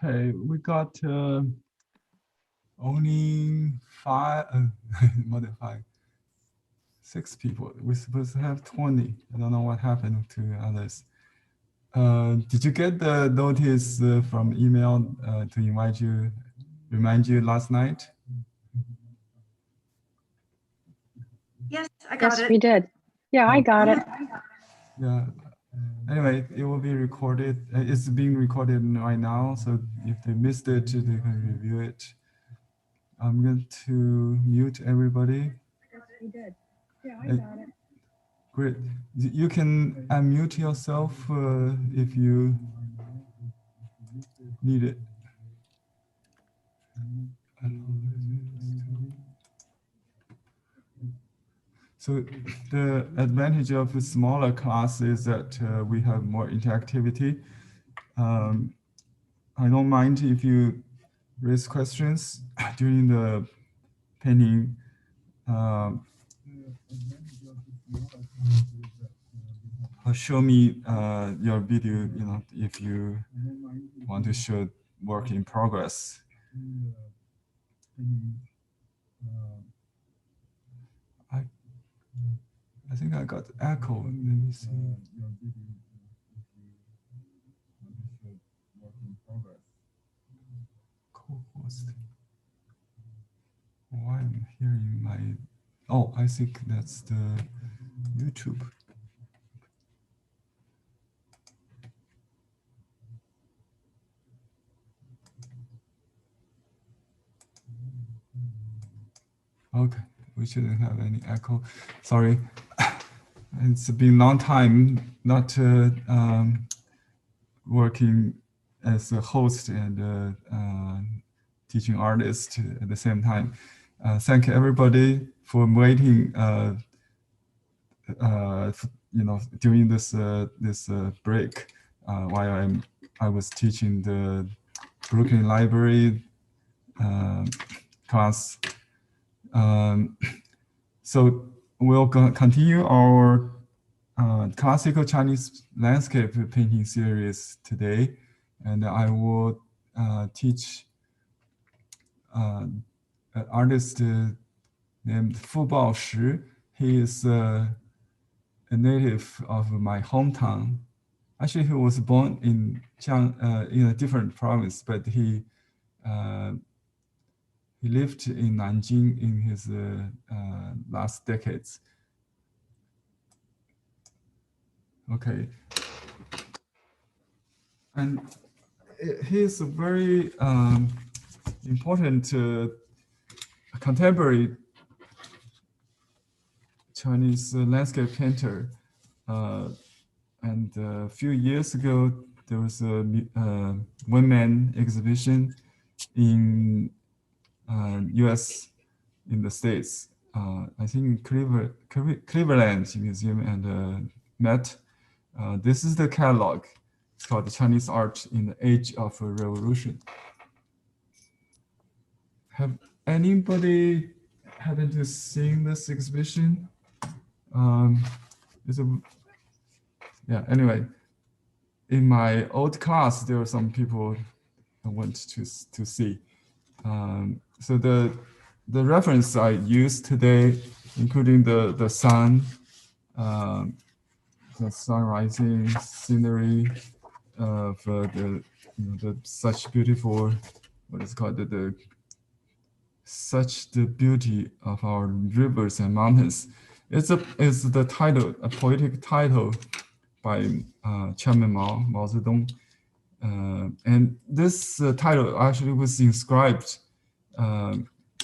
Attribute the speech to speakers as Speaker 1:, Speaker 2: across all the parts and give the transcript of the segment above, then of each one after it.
Speaker 1: Okay, we got only five, more than five, 6 people. We're supposed to have 20. I don't know what happened to others. Did you get the notice from email to remind you last night?
Speaker 2: Yes, I got it.
Speaker 3: Yes, we did. Yeah, I got it.
Speaker 1: Yeah. Anyway, it will be recorded. It's being recorded right now, so if they missed it, they can review it. I'm going to mute everybody.
Speaker 3: Yes, we did. Yeah, I got it.
Speaker 1: Great. You can unmute yourself if you need it. So the advantage of a smaller class is that we have more interactivity. I don't mind if you raise questions during the painting. Show me your video, if you want to show work in progress. I think I got echo. Let me see. Co-host. Why I'm hearing my... Oh, I think that's the YouTube. Okay, we shouldn't have any echo. Sorry. It's been a long time not working as a host and teaching artist at the same time. Thank everybody for waiting. During this break, while I was teaching the Brooklyn Library class. So we'll continue our classical Chinese landscape painting series today, and I will teach an artist named Baoshi. He is a native of my hometown. Actually, he was born in a different province, but he lived in Nanjing in his last decades. Okay. And he is a very important contemporary Chinese landscape painter. And a few years ago, there was a one-man exhibition in US, in the States. I think Cleveland Museum and Met. This is the catalog. It's called Chinese Art in the Age of Revolution. Have anybody happened to see this exhibition? Anyway, in my old class, there were some people I went to see. So the reference I used today, including the sun, the sun rising scenery of the such beautiful, what is called such the beauty of our rivers and mountains. It's the title, a poetic title by Chairman Mao Zedong. And this title actually was inscribed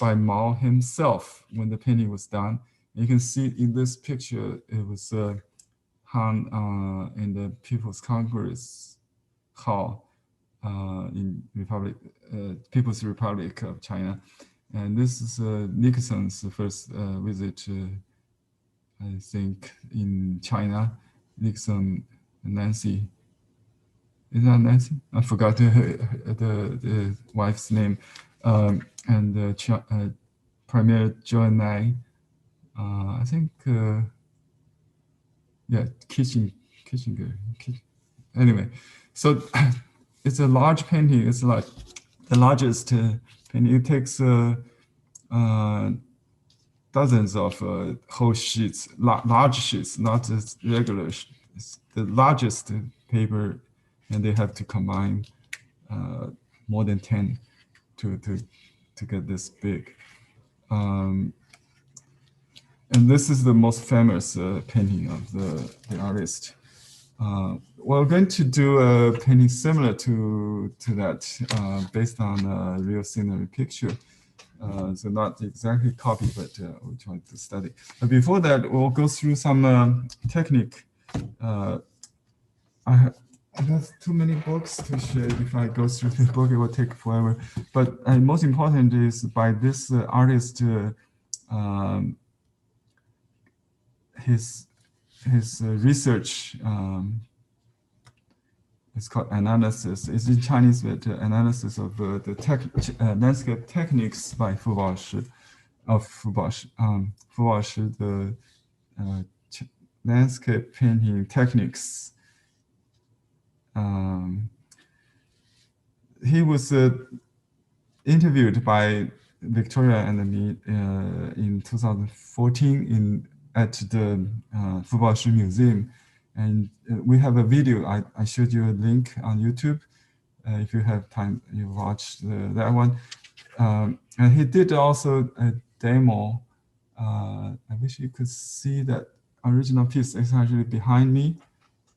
Speaker 1: by Mao himself when the painting was done. You can see in this picture, it was hung in the People's Congress Hall in People's Republic of China. And this is Nixon's first visit, I think, in China. Nixon and Nancy. Is that Nancy? I forgot the wife's name. And Premier John Nye. I think, yeah, Kissinger. Anyway, so it's a large painting. It's like the largest painting. It takes dozens of whole sheets, large sheets, not just regular. It's the largest paper, and they have to combine more than 10 to get this big. And this is the most famous painting of the artist. We're going to do a painting similar to that, based on a real scenery picture. So not exactly copy, but we'll try to study. But before that, we'll go through some technique. I have too many books to share. If I go through the book, it will take forever. But most important is by this artist, his research. It's called analysis. It's in Chinese, but analysis of the landscape techniques by Baoshi, Baoshi, the landscape painting techniques. He was interviewed by Victoria and me in 2014 at the Baoshi Museum. And we have a video. I showed you a link on YouTube. If you have time, you watch that one. And he did also a demo. I wish you could see that original piece. It's actually behind me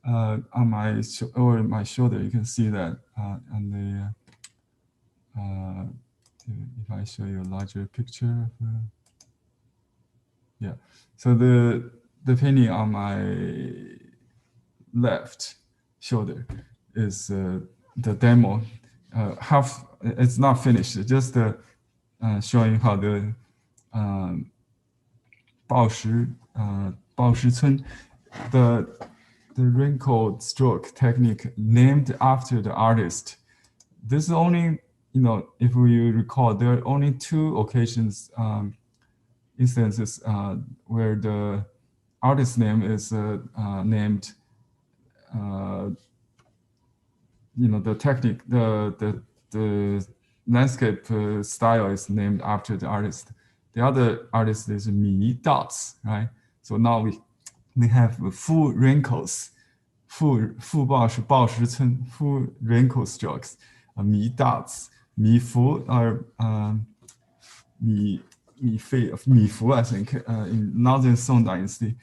Speaker 1: on my shoulder. You can see that on the. If I show you a larger picture, yeah. So the painting on my left shoulder is the demo. Half, it's not finished, just showing how the Baoshi Cun, the wrinkled stroke technique named after the artist. This is only, if we recall, there are only 2 occasions, instances where the artist's name is named. The technique, the landscape style is named after the artist. The other artist is Mi dots, right? So now we have full wrinkles, full Baoshi full wrinkle strokes, Mi dots, Mi fu or Mi fu, I think, in Northern Song Dynasty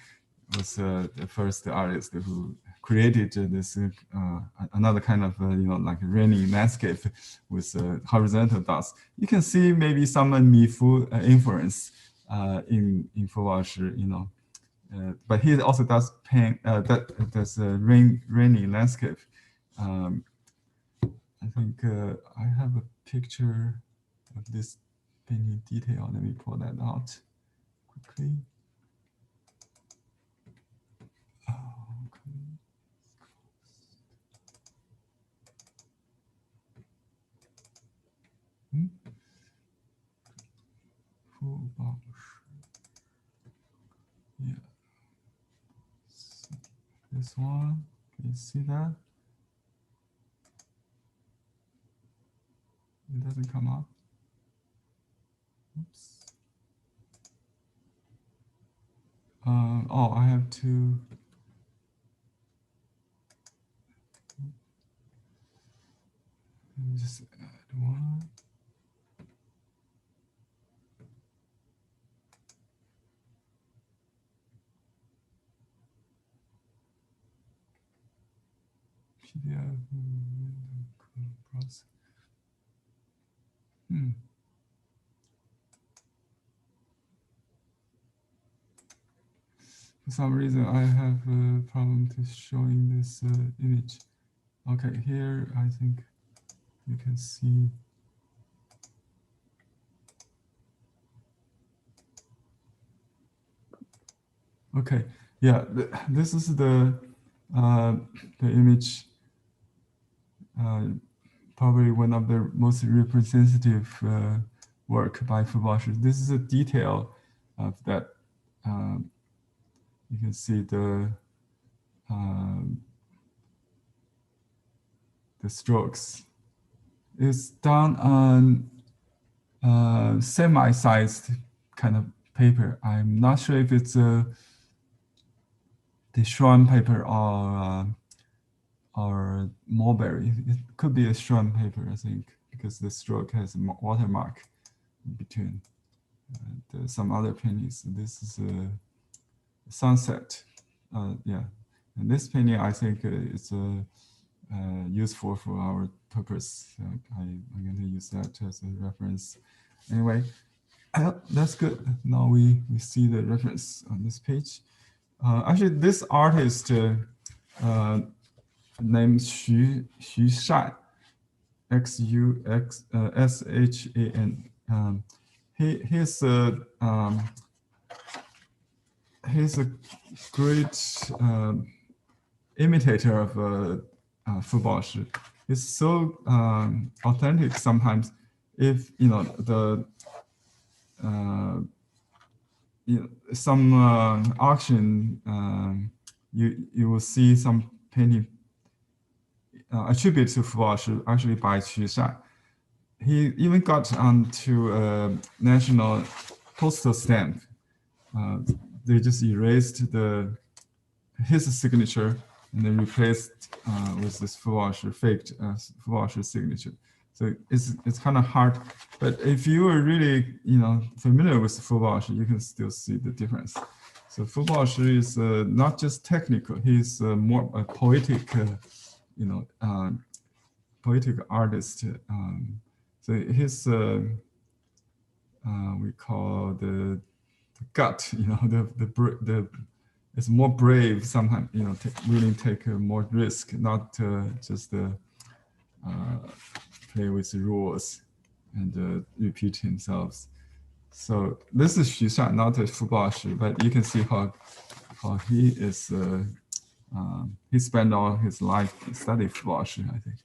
Speaker 1: was the first artist who created this another kind of like rainy landscape with horizontal dots. You can see maybe some Mi fu influence in Baoshi, but he also does paint does rainy landscape. I think I have a picture of this painting detail. Let me pull that out quickly. Yeah. This one, can you see that? It doesn't come up. Oops. Oh, I have to. Let me just add one. PDF process. For some reason, I have a problem to showing this image. Okay, here I think you can see. Okay, yeah, this is the image. Probably one of the most representative work by Baoshi. This is a detail of that. You can see the the strokes. It's done on semi-sized kind of paper. I'm not sure if it's the Xuan paper or Mulberry. It could be a Xuan paper, I think, because the stroke has a watermark in between. Some other paintings. This is a sunset. Yeah, and this painting I think is useful for our purpose. I'm going to use that as a reference. Anyway, that's good. Now we see the reference on this page. Actually, this artist named Xu Shan, Xuxshan. He's a great imitator of Baoshi. It's so authentic sometimes. If some auction, you will see some painting attributed to Baoshi actually by Xu Shan. He even got onto a national postal stamp. They just erased his signature and then replaced with this faked Baoshi signature. So it's kind of hard, but if you are really familiar with Baoshi, you can still see the difference. So Baoshi is not just technical; he's more a poetic, poetic artist. So his we call the gut, it's more brave sometimes, willing to take more risk, not just play with the rules and repeat himself. So this is Xu Shan, not a Baoshi, but you can see how he is. He spent all his life studying Baoshi, I think.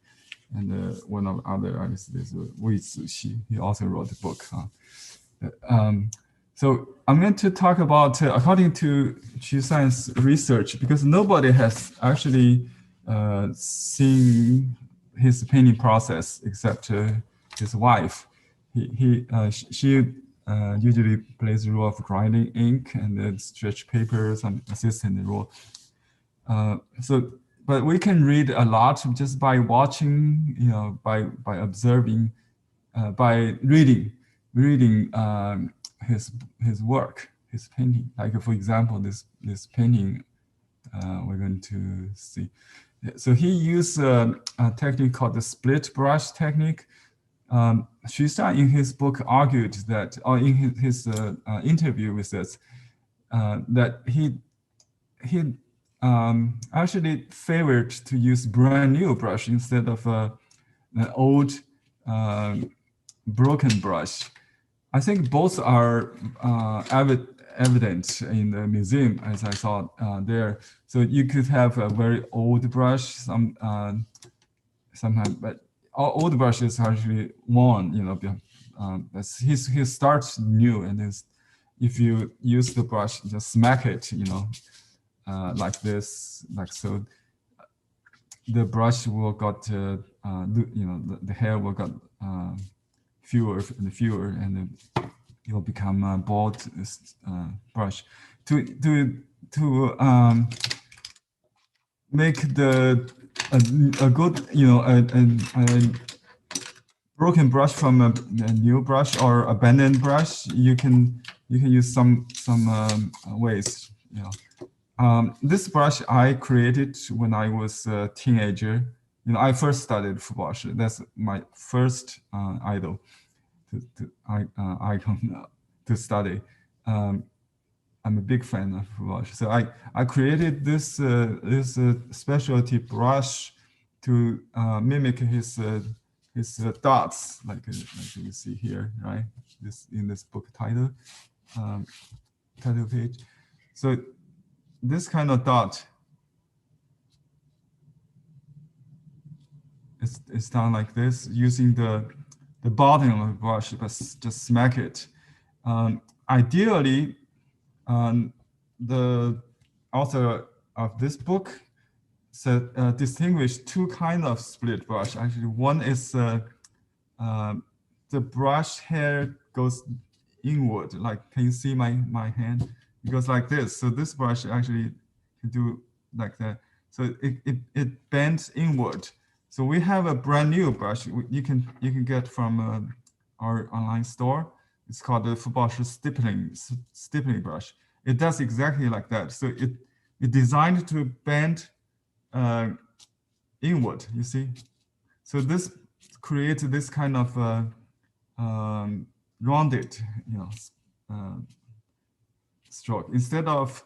Speaker 1: And one of the other artists is Wei Zixi. He also wrote a book. So I'm going to talk about, according to Xu Shan's research, because nobody has actually seen his painting process except his wife. She usually plays the role of grinding ink and then stretch papers and assist in the role. But we can read a lot just by watching, by observing, by reading his work, his painting. Like for example, this painting we're going to see. So he used a technique called the split brush technique. Xu Shan in his book argued that, or in his interview with us, that he actually favored to use brand new brush instead of an old broken brush. I think both are evident in the museum, as I saw there. So you could have a very old brush, sometimes, but old brush is actually worn. He starts new, and if you use the brush, just smack it, like this, like so. The brush will got, the hair will got fewer and fewer, and it will become a bald brush. To make a good, a broken brush from a new brush or abandoned brush, you can use some ways. This brush I created when I was a teenager. I first studied Baoshi. That's my first idol, icon to study. I'm a big fan of Baoshi. So I created this specialty brush to mimic his dots, like you see here, right? In this book title page. So this kind of dot is done like this, using the bottom of the brush, but just smack it. Ideally, the author of this book distinguish two kind of split brush. Actually, one is the brush hair goes inward. Like, can you see my hand? It goes like this. So this brush actually can do like that. So it bends inward. So we have a brand new brush you can get from our online store. It's called the Baoshi stippling brush. It does exactly like that. So it designed to bend inward. You see, so this creates this kind of rounded, stroke instead of.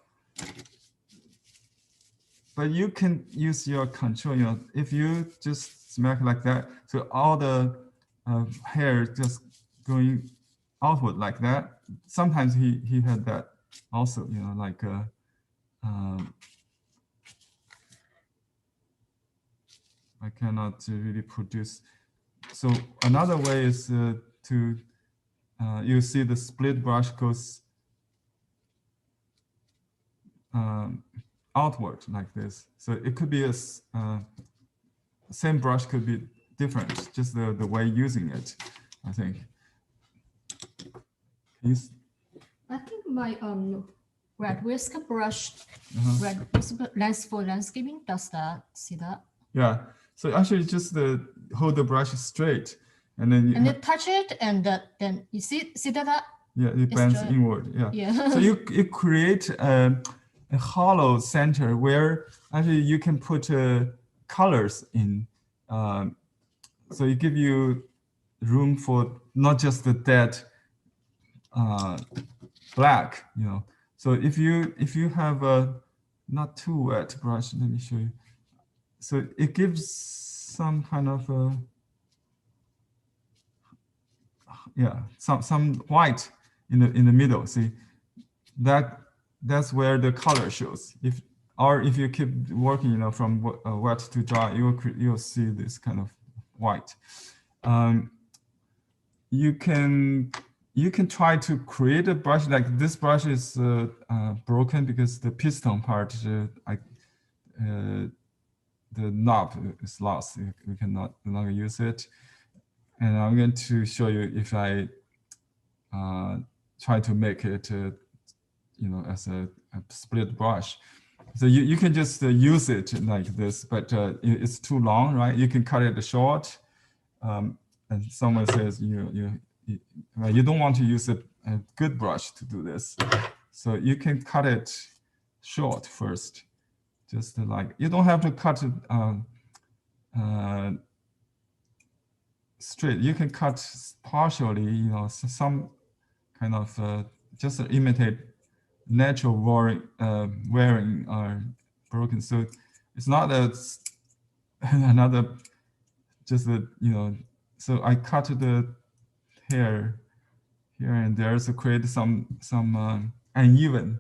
Speaker 1: But you can use your control. If you just smack like that, so all the hair just going outward like that. Sometimes he had that also. Like. I cannot really produce. So another way is to you see the split brush goes outward like this. So it could be a same brush could be different, just the way using it, I think.
Speaker 4: I think my red whisk brush, red whisk lens for landscaping does that. See that?
Speaker 1: Yeah. So actually, just hold the brush straight, and then
Speaker 4: you touch it, and then you see that.
Speaker 1: Yeah, it bends inward. Yeah.
Speaker 4: Yeah.
Speaker 1: So you create a hollow center where actually you can put colors in. So it give you room for not just the dead black. So if you have a not too wet brush, let me show you. So it gives some kind of some white in the middle. See, that's where the color shows. If you keep working, from wet to dry, you'll see this kind of white. You can try to create a brush like this. Brush is broken because the piston part, the knob is lost. We cannot no longer use it. And I'm going to show you if I try to make it, as a split brush. So you can just use it like this, but it's too long, right? You can cut it short. And someone says you don't want to use a good brush to do this. So you can cut it short first. Just like, you don't have to cut it straight. You can cut partially, some kind of just imitate natural wearing or broken. So it's not another just so I cut the hair here and there to create some uneven.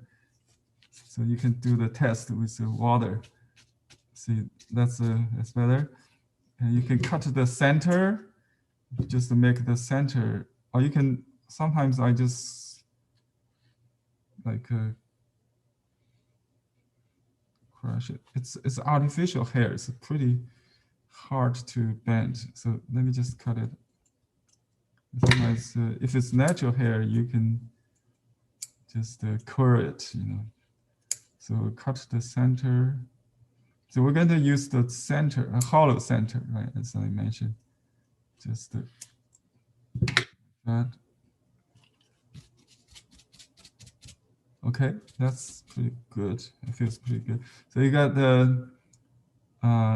Speaker 1: So you can do the test with the water. See, that's better. And you can cut the center just to make the center, or you can, sometimes I just like crush it. It's artificial hair. It's pretty hard to bend. So let me just cut it. Sometimes if it's natural hair, you can just curl it, So cut the center. So we're going to use the center, a hollow center, right? As I mentioned, just that. Okay, that's pretty good. It feels pretty good. So you got the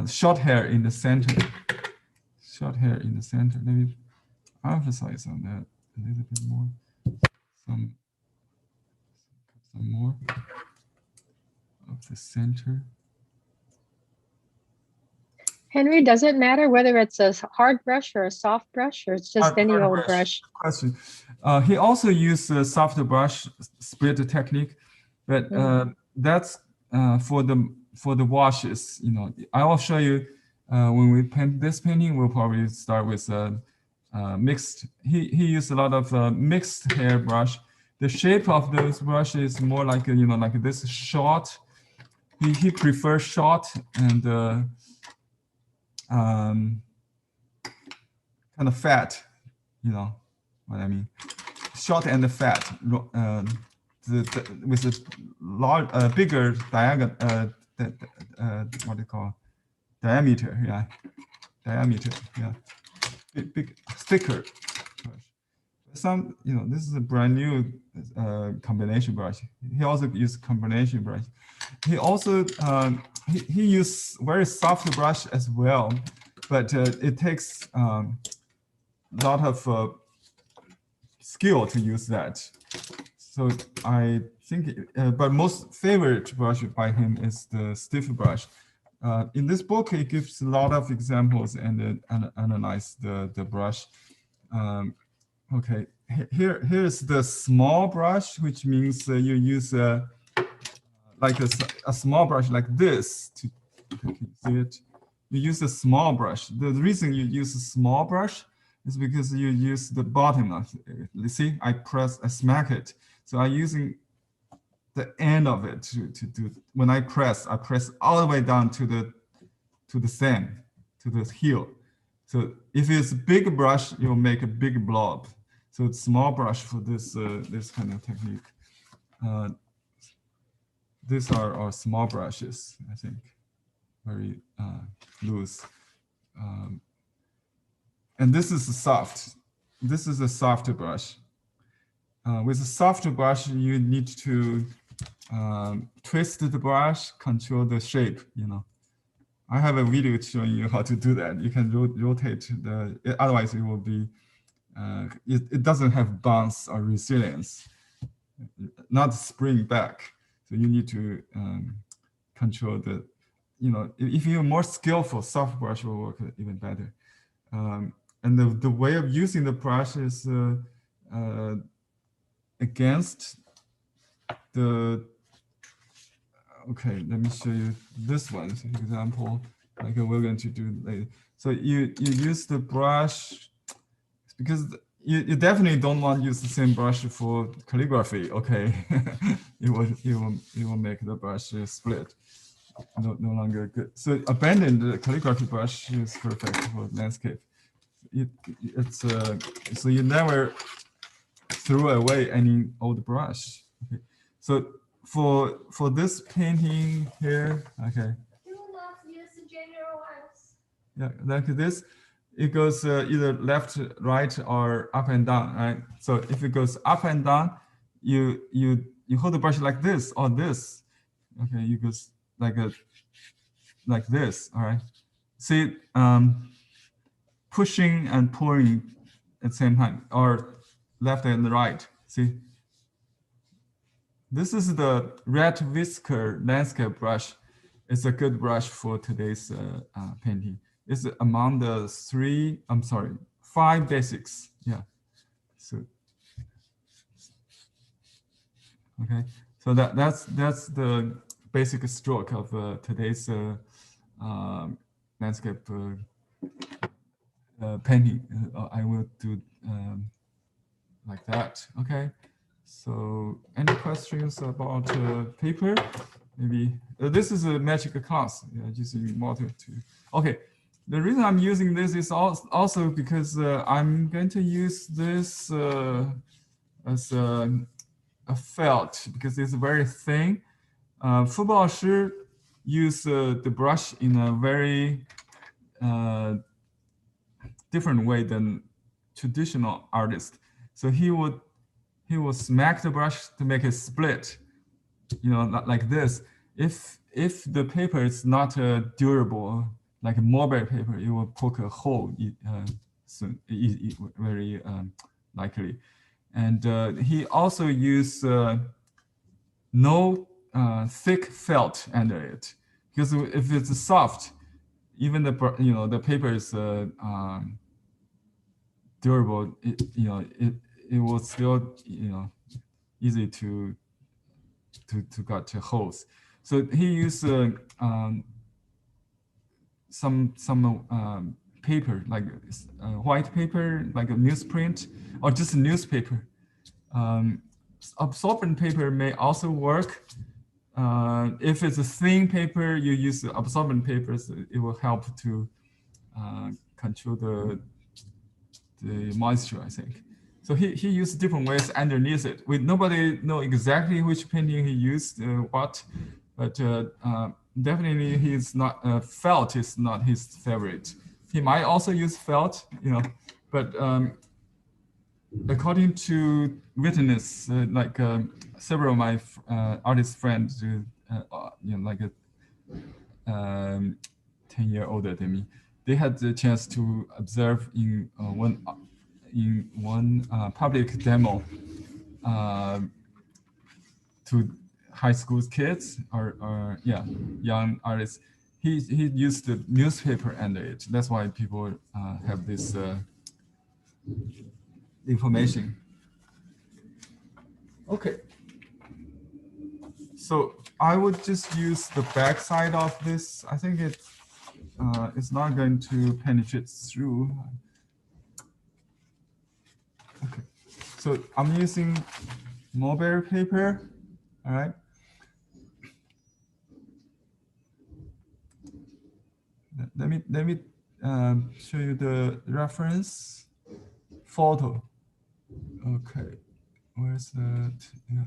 Speaker 1: short hair in the center. Short hair in the center. Let me emphasize on that a little bit more. Some more of the center.
Speaker 3: Henry, does it matter whether it's a hard brush or a soft brush, or it's just any old brush?
Speaker 1: Question. He also used a soft brush split technique, but that's for the washes. I will show you when we paint this painting. We'll probably start with mixed. He used a lot of mixed hair brush. The shape of those brushes is more like like this short he prefers short and kind of fat, you know what I mean. Short and fat, with a large, bigger diameter, what do you call diameter? Yeah, diameter. Yeah, big, thicker brush. Some, you know, this is a brand new combination brush. He also used combination brush. He also he used very soft brush as well, but it takes a lot of skill to use that. So I think, but most favorite brush by him is the stiff brush. In this book, he gives a lot of examples and analyze the brush. Okay, here's the small brush, which means you use like a small brush like this to see it. You use a small brush. The reason you use a small brush is because you use the bottom of it. You see, I smack it. So I'm using the end of it to do. When I press all the way down to the stem, to the heel. So if it's a big brush, you'll make a big blob. So it's small brush for this this kind of technique. These are our small brushes, I think, very loose. And this is soft. This is a soft brush. With a soft brush, you need to twist the brush, control the shape, you know. I have a video showing you how to do that. You can rotate otherwise it will be, it doesn't have bounce or resilience, not spring back. So you need to control the, you know, if you're more skillful, soft brush will work even better. And the way of using the brush is against the, okay, let me show you this one, for example, like we're going to do later. So you use the brush, because you definitely don't want to use the same brush for calligraphy, okay? it will make the brush split, no longer good. So abandon the calligraphy brush is perfect for landscape. So you never threw away any old brush. Okay. So for this painting here, okay.
Speaker 4: Do not use general ones.
Speaker 1: Yeah, like this, it goes either left, right, or up and down, right? So if it goes up and down, you hold the brush like this or this. Okay, you go like this, all right? See, pushing and pulling at the same time, or left and right, see? This is the red whisker landscape brush. It's a good brush for today's painting. It's among the 5 basics. Yeah. So okay. So that's the basic stroke of today's landscape painting. I will do like that. Okay. So any questions about paper? Maybe this is a magic class. Yeah, using water to. Okay. The reason I'm using this is also because I'm going to use this as a felt, because it's very thin. Baoshi use the brush in a very different way than traditional artists. So he would smack the brush to make it split, you know, like this. If the paper is not durable, like a mulberry paper, it will poke a hole soon, very likely. And he also used no thick felt under it, because if it's soft, even the paper is durable. It will still easy to got holes. So he used some paper, like white paper, like a newsprint, or just a newspaper. Absorbent paper may also work, If it's a thin paper, you use absorbent papers. It will help to control the moisture, I think. So he used different ways underneath it. Nobody know exactly which painting he used what, but definitely he's not felt is not his favorite. He might also use felt, but according to witness, several of my artist friends, like a 10-year older than me, they had the chance to observe in one public demo to high school kids or young artists. He used the newspaper under it. That's why people have this information. Okay. So I would just use the back side of this. I think it's not going to penetrate through. Okay. So I'm using mulberry paper. All right. Let me show you the reference photo. Okay. Where's that? Yeah.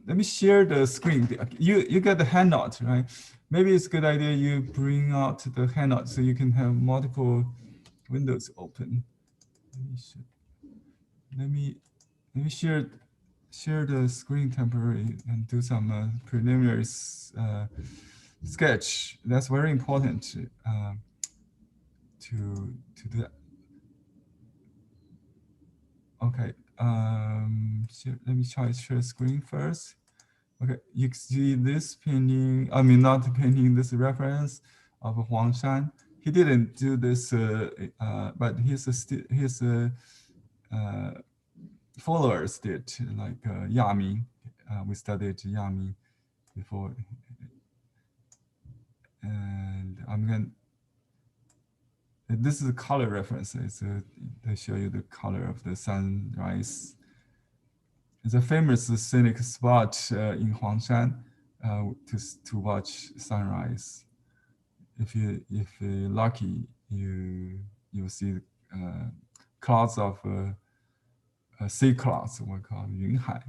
Speaker 1: Let me share the screen. You get the handout, right? Maybe it's a good idea you bring out the handout so you can have multiple windows open. Let me share the screen temporarily and do some preliminary sketch. That's very important to do that. Okay. Let me try to share screen first. Okay, you can see this painting. I mean, not the painting. This reference of Huangshan. He didn't do this, but his followers did, like Yami. We studied Yami before, and I'm going. This is a color reference. They show you the color of the sunrise. It's a famous scenic spot in Huangshan to watch sunrise. If you're lucky, you'll see clouds of sea clouds, what we call 云海,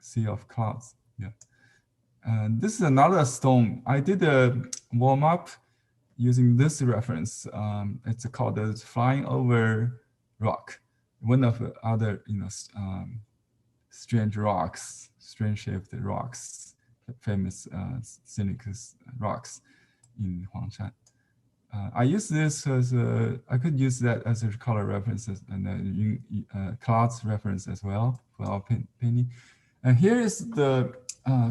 Speaker 1: sea of clouds. Yeah. And this is another stone. I did a warm up using this reference. It's called the Flying Over Rock. One of the other, strange rocks, strange shaped rocks, famous scenic rocks in Huangshan. I use this as I could use that as a color reference and clouds reference as well for our painting. And here is the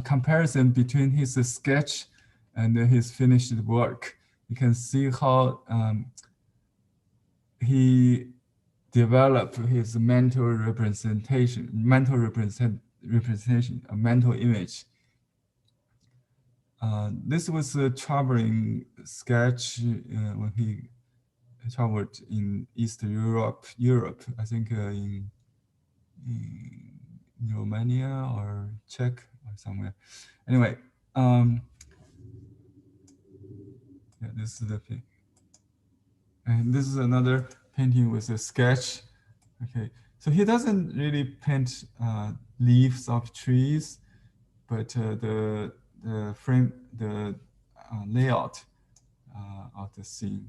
Speaker 1: comparison between his sketch and his finished work. You can see how he developed his mental representation, a mental image. This was a traveling sketch when he traveled in East Europe, I think in Romania or Czech or somewhere. Anyway, yeah, this is the thing. And this is another painting with a sketch. Okay, so he doesn't really paint leaves of trees, but the frame, the layout of the scene.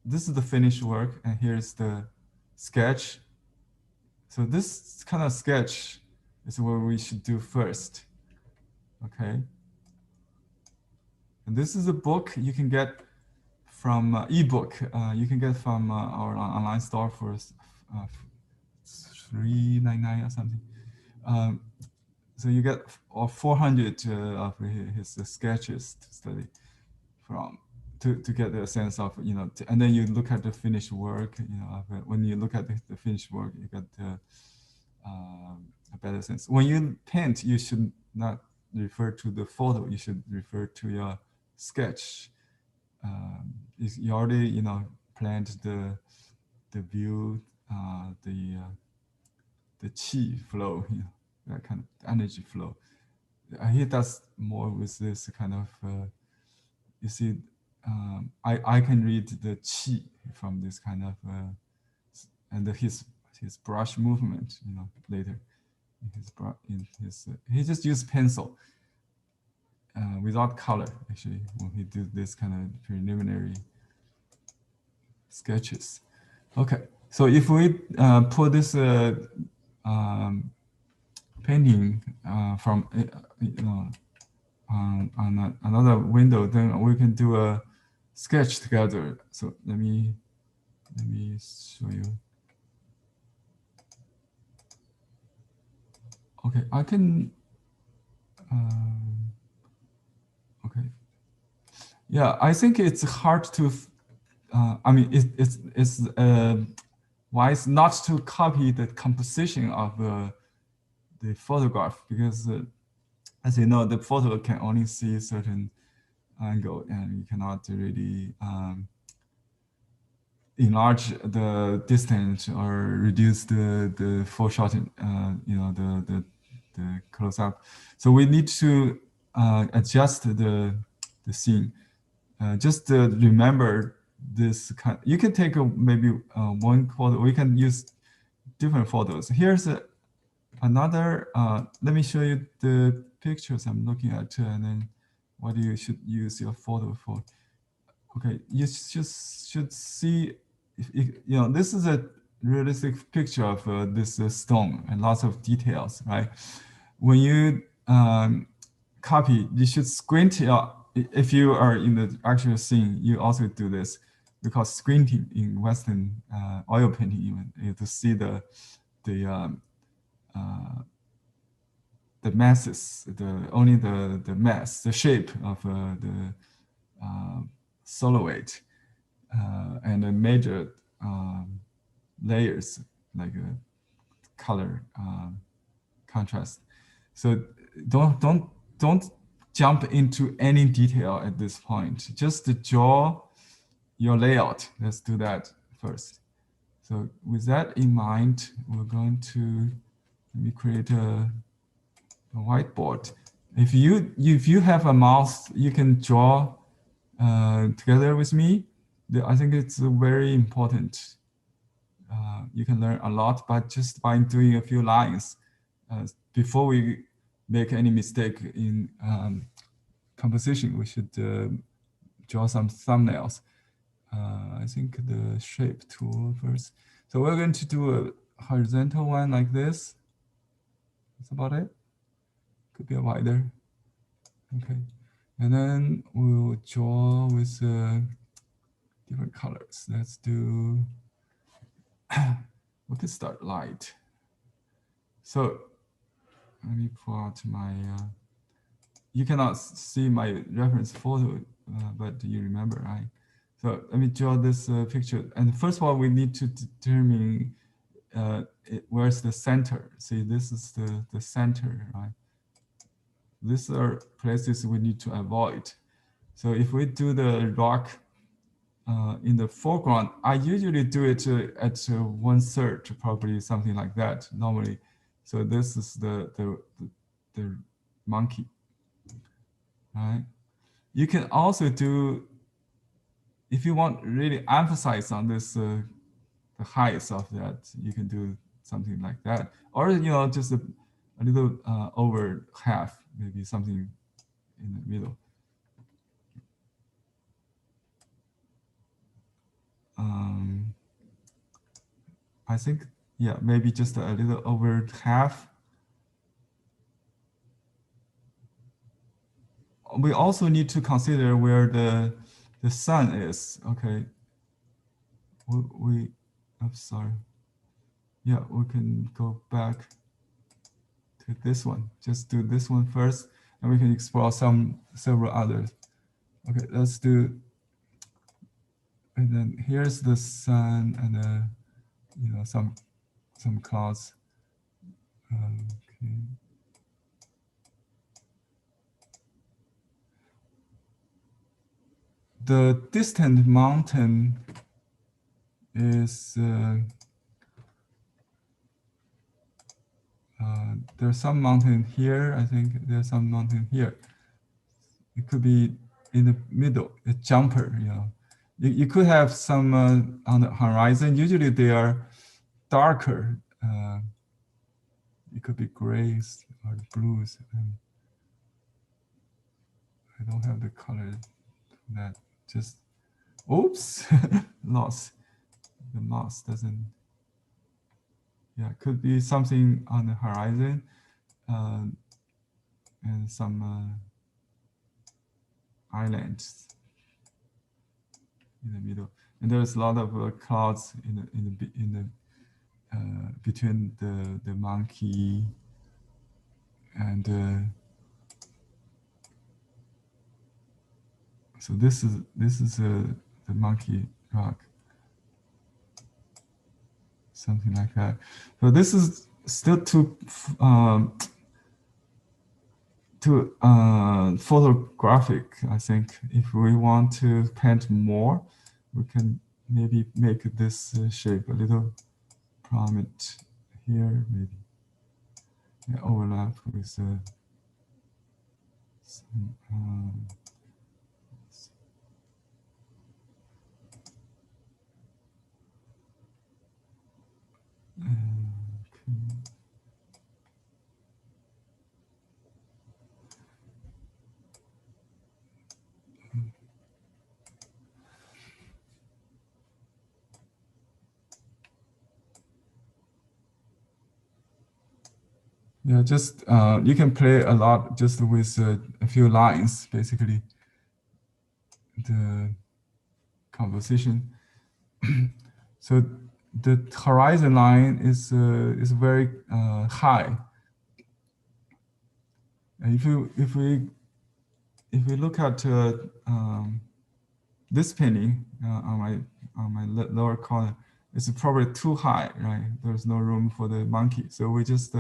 Speaker 1: This is the finished work, and here's the sketch. So this kind of sketch is what we should do first. Okay. And this is a book you can get from ebook. You can get from our online store for $3.99 or something. So you get 400 of his sketches to study from to get a sense of, and then you look at the finished work. When you look at the finished work, you get a better sense. When you paint, you should not refer to the photo. You should refer to your sketch. You already, planned the view, the qi flow, that kind of energy flow. He does more with this kind of, you see, I can read the qi from this kind of, and his brush movement, you know, later. He just used pencil without color, actually, when he did this kind of preliminary sketches. Okay, so if we put this painting from you know on another window, then we can do a sketch together. So let me show you. Okay, I can. Okay. Yeah, I think it's hard to. I mean, it's wise not to copy the composition of the photograph, because as you know, the photo can only see a certain angle, and you cannot really enlarge the distance or reduce the foreshortening, you know, the close up. So we need to adjust the scene. Just remember this kind. You can take maybe one photo. We can use different photos. Here's another. Let me show you the pictures I'm looking at, and then what you should use your photo for. Okay, you just should see. You know, this is a realistic picture of this stone and lots of details, right? When you copy, you should squint. If you are in the actual scene, you also do this, because squinting in Western oil painting, even to see the masses, only the mass, the shape of the silhouette, and the major layers like color contrast. So don't jump into any detail at this point. Just draw your layout. Let's do that first. So with that in mind, we're going to let me create a whiteboard. If you have a mouse, you can draw together with me. I think it's very important. You can learn a lot, but just by doing a few lines before we make any mistake in composition, we should draw some thumbnails. I think the shape tool first. So we're going to do a horizontal one like this. That's about it. Could be a wider. Okay. And then we'll draw with different colors. Let's do, we can start light. So let me pull out my, you cannot see my reference photo, but you remember, right? So let me draw this picture. And first of all, we need to determine where's the center. See, this is the center, right? These are places we need to avoid. So if we do the rock in the foreground, I usually do it at 1/3, probably something like that normally. So this is the monkey, right? You can also do, if you want really emphasize on this the height of that, you can do something like that, or you know, just a little over half, maybe something in the middle. I think, yeah, maybe just a little over half. We also need to consider where the sun is. Okay. I'm sorry. Yeah, we can go back to this one. Just do this one first, and we can explore several others. Okay, let's do. And then here's the sun and you know, some clouds. Okay. The distant mountain is There's some mountain here. I think there's some mountain here. It could be in the middle, a jumper, you know. You could have some on the horizon. Usually they are darker. It could be grays or blues. I don't have the color that just, oops, lost. The mouse doesn't, yeah, it could be something on the horizon and some islands in the middle. And there's a lot of clouds in the between the monkey and so this is the monkey rock, something like that. So this is still too photographic. I think if we want to paint more, we can maybe make this shape a little prominent here, maybe. Yeah, overlap with some, yeah, just you can play a lot just with a few lines, basically. The composition. So the horizon line is very high. And if we look at this painting on my lower corner, it's probably too high, right? There's no room for the monkey, so we just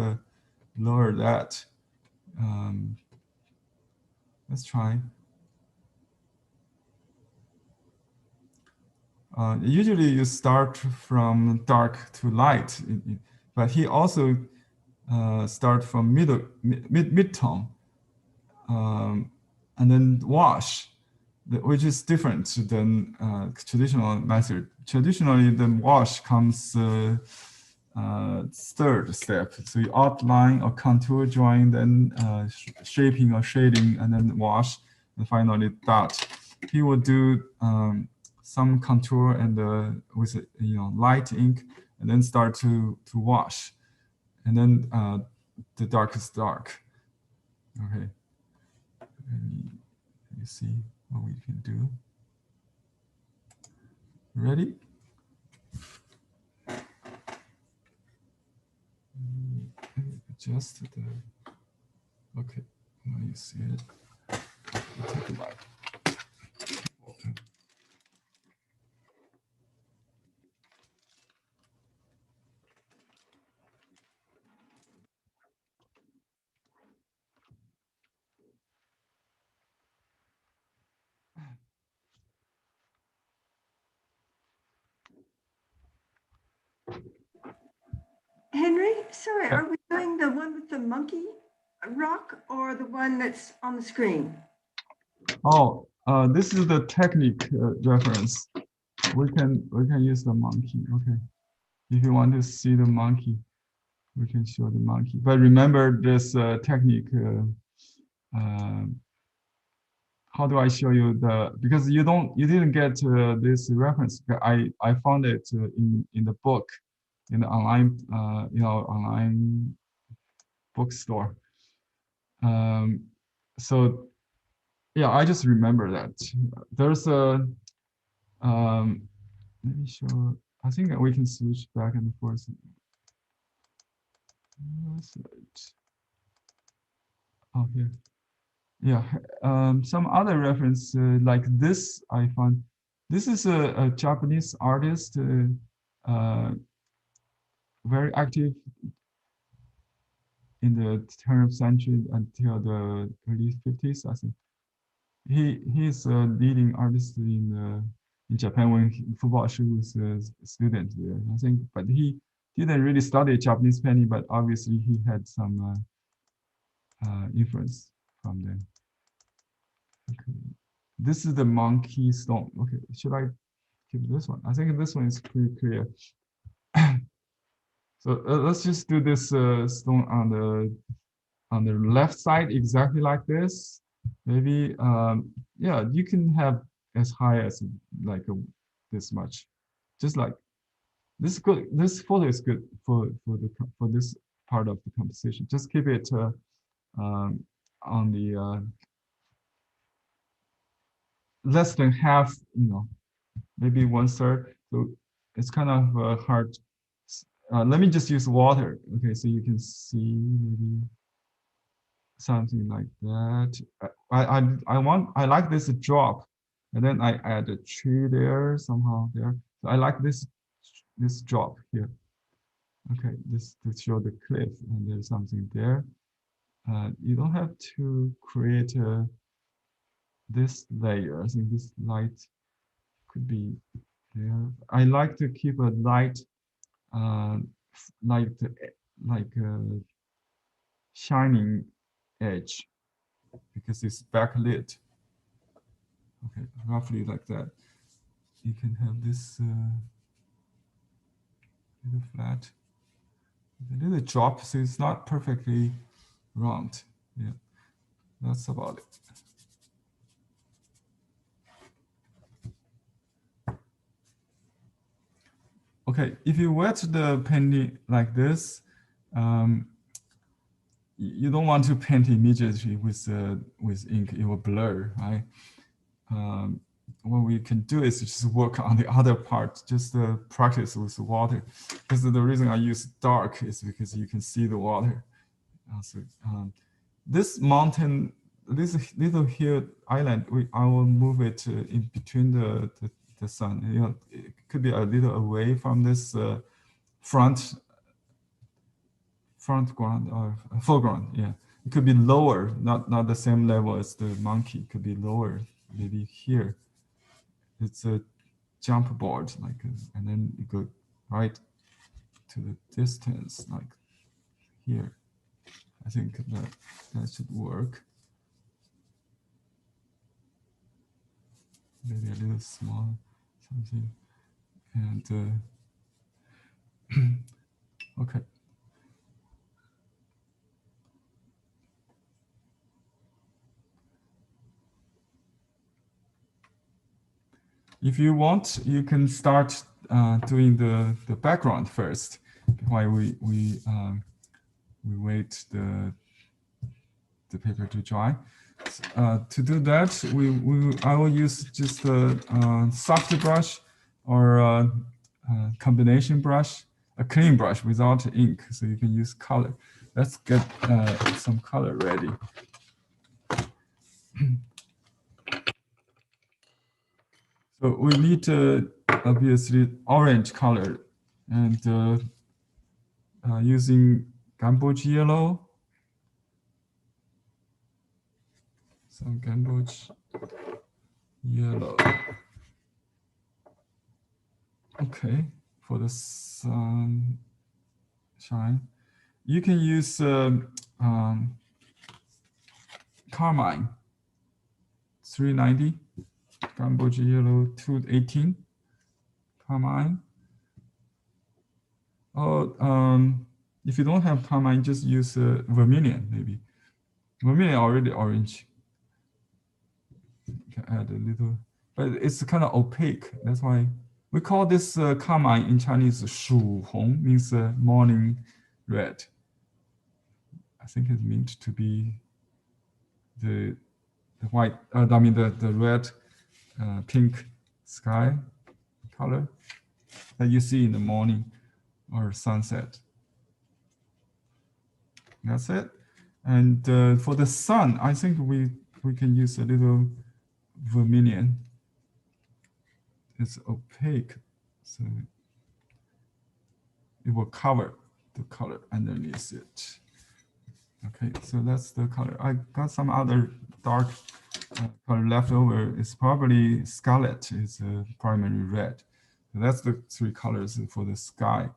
Speaker 1: lower that. Let's try. Usually you start from dark to light, but he also start from mid-tone and then wash, which is different than traditional method. Traditionally, the wash comes third step. So you outline or contour drawing, then shaping or shading, and then wash, and finally dot. He will do some contour and with light ink, and then start to wash, and then the darkest dark. Okay, let me see what we can do. Ready? Adjust the. Okay, now you see it. Take a look.
Speaker 2: Henry, sorry,
Speaker 1: Yeah.
Speaker 2: are we doing the one with the monkey rock or the one that's on the screen?
Speaker 1: Oh, this is the technique reference. We can use the monkey. Okay, if you want to see the monkey, we can show the monkey. But remember this technique. How do I show you the? Because you didn't get this reference. I found it in the book, in the online online bookstore. So yeah, I just remember that there's a let me show. I think we can switch back and forth. Oh, here. Yeah, some other reference like this I found. This is a Japanese artist, very active in the turn of century until the early 50s, I think. He's a leading artist in Japan when Fubashi was a student there, I think. But he didn't really study Japanese painting, but obviously he had some influence from them. Okay. This is the monkey stone. Okay, should I keep this one? I think this one is pretty clear. So let's just do this stone on the left side, exactly like this. Maybe yeah, you can have as high as like this much, just like this is good. This photo is good for this part of the composition. Just keep it on the less than half, you know, maybe 1/3. So it's kind of hard. Let me just use water. Okay, so you can see maybe something like that. I like this drop, and then I add a tree there somehow there. So I like this drop here. Okay, this to show the cliff, and there's something there. You don't have to create this layer. I think this light could be there. I like to keep a light, like a shining edge because it's backlit. Okay, roughly like that. You can have this little flat, a little drop, so it's not perfectly round. Yeah, that's about it. Okay, if you wet the painting like this, you don't want to paint immediately with ink. It will blur, right? What we can do is just work on the other part, just practice with water. Because the reason I use dark is because you can see the water. So this mountain, this little hill island, I will move it in between the sun. You know, it could be a little away from this front ground or foreground. Yeah, it could be lower, not the same level as the monkey. It could be lower, maybe here. It's a jump board, like, and then you go right to the distance, like here. I think that should work. Maybe a little small, something, and okay. If you want, you can start doing the background first, while we wait the paper to dry. To do that, I will use just a soft brush or a combination brush, a clean brush without ink, so you can use color. Let's get some color ready. So we need obviously orange color, and using Gamboge yellow. Some Gamboge yellow. Okay, for the sunshine, you can use carmine 390, Gamboge yellow 218, carmine. Oh, if you don't have carmine, just use vermilion maybe. Vermilion already orange. You can add a little, but it's kind of opaque. That's why we call this carmine in Chinese 曙红, means morning red. I think it's meant to be the white, I mean the red, pink sky color that you see in the morning or sunset. That's it. And for the sun, I think we can use a little vermilion. It's opaque, so it will cover the color underneath it. Okay, so that's the color. I got some other dark color left over. It's probably scarlet. It's primary red. So that's the three colors for the sky.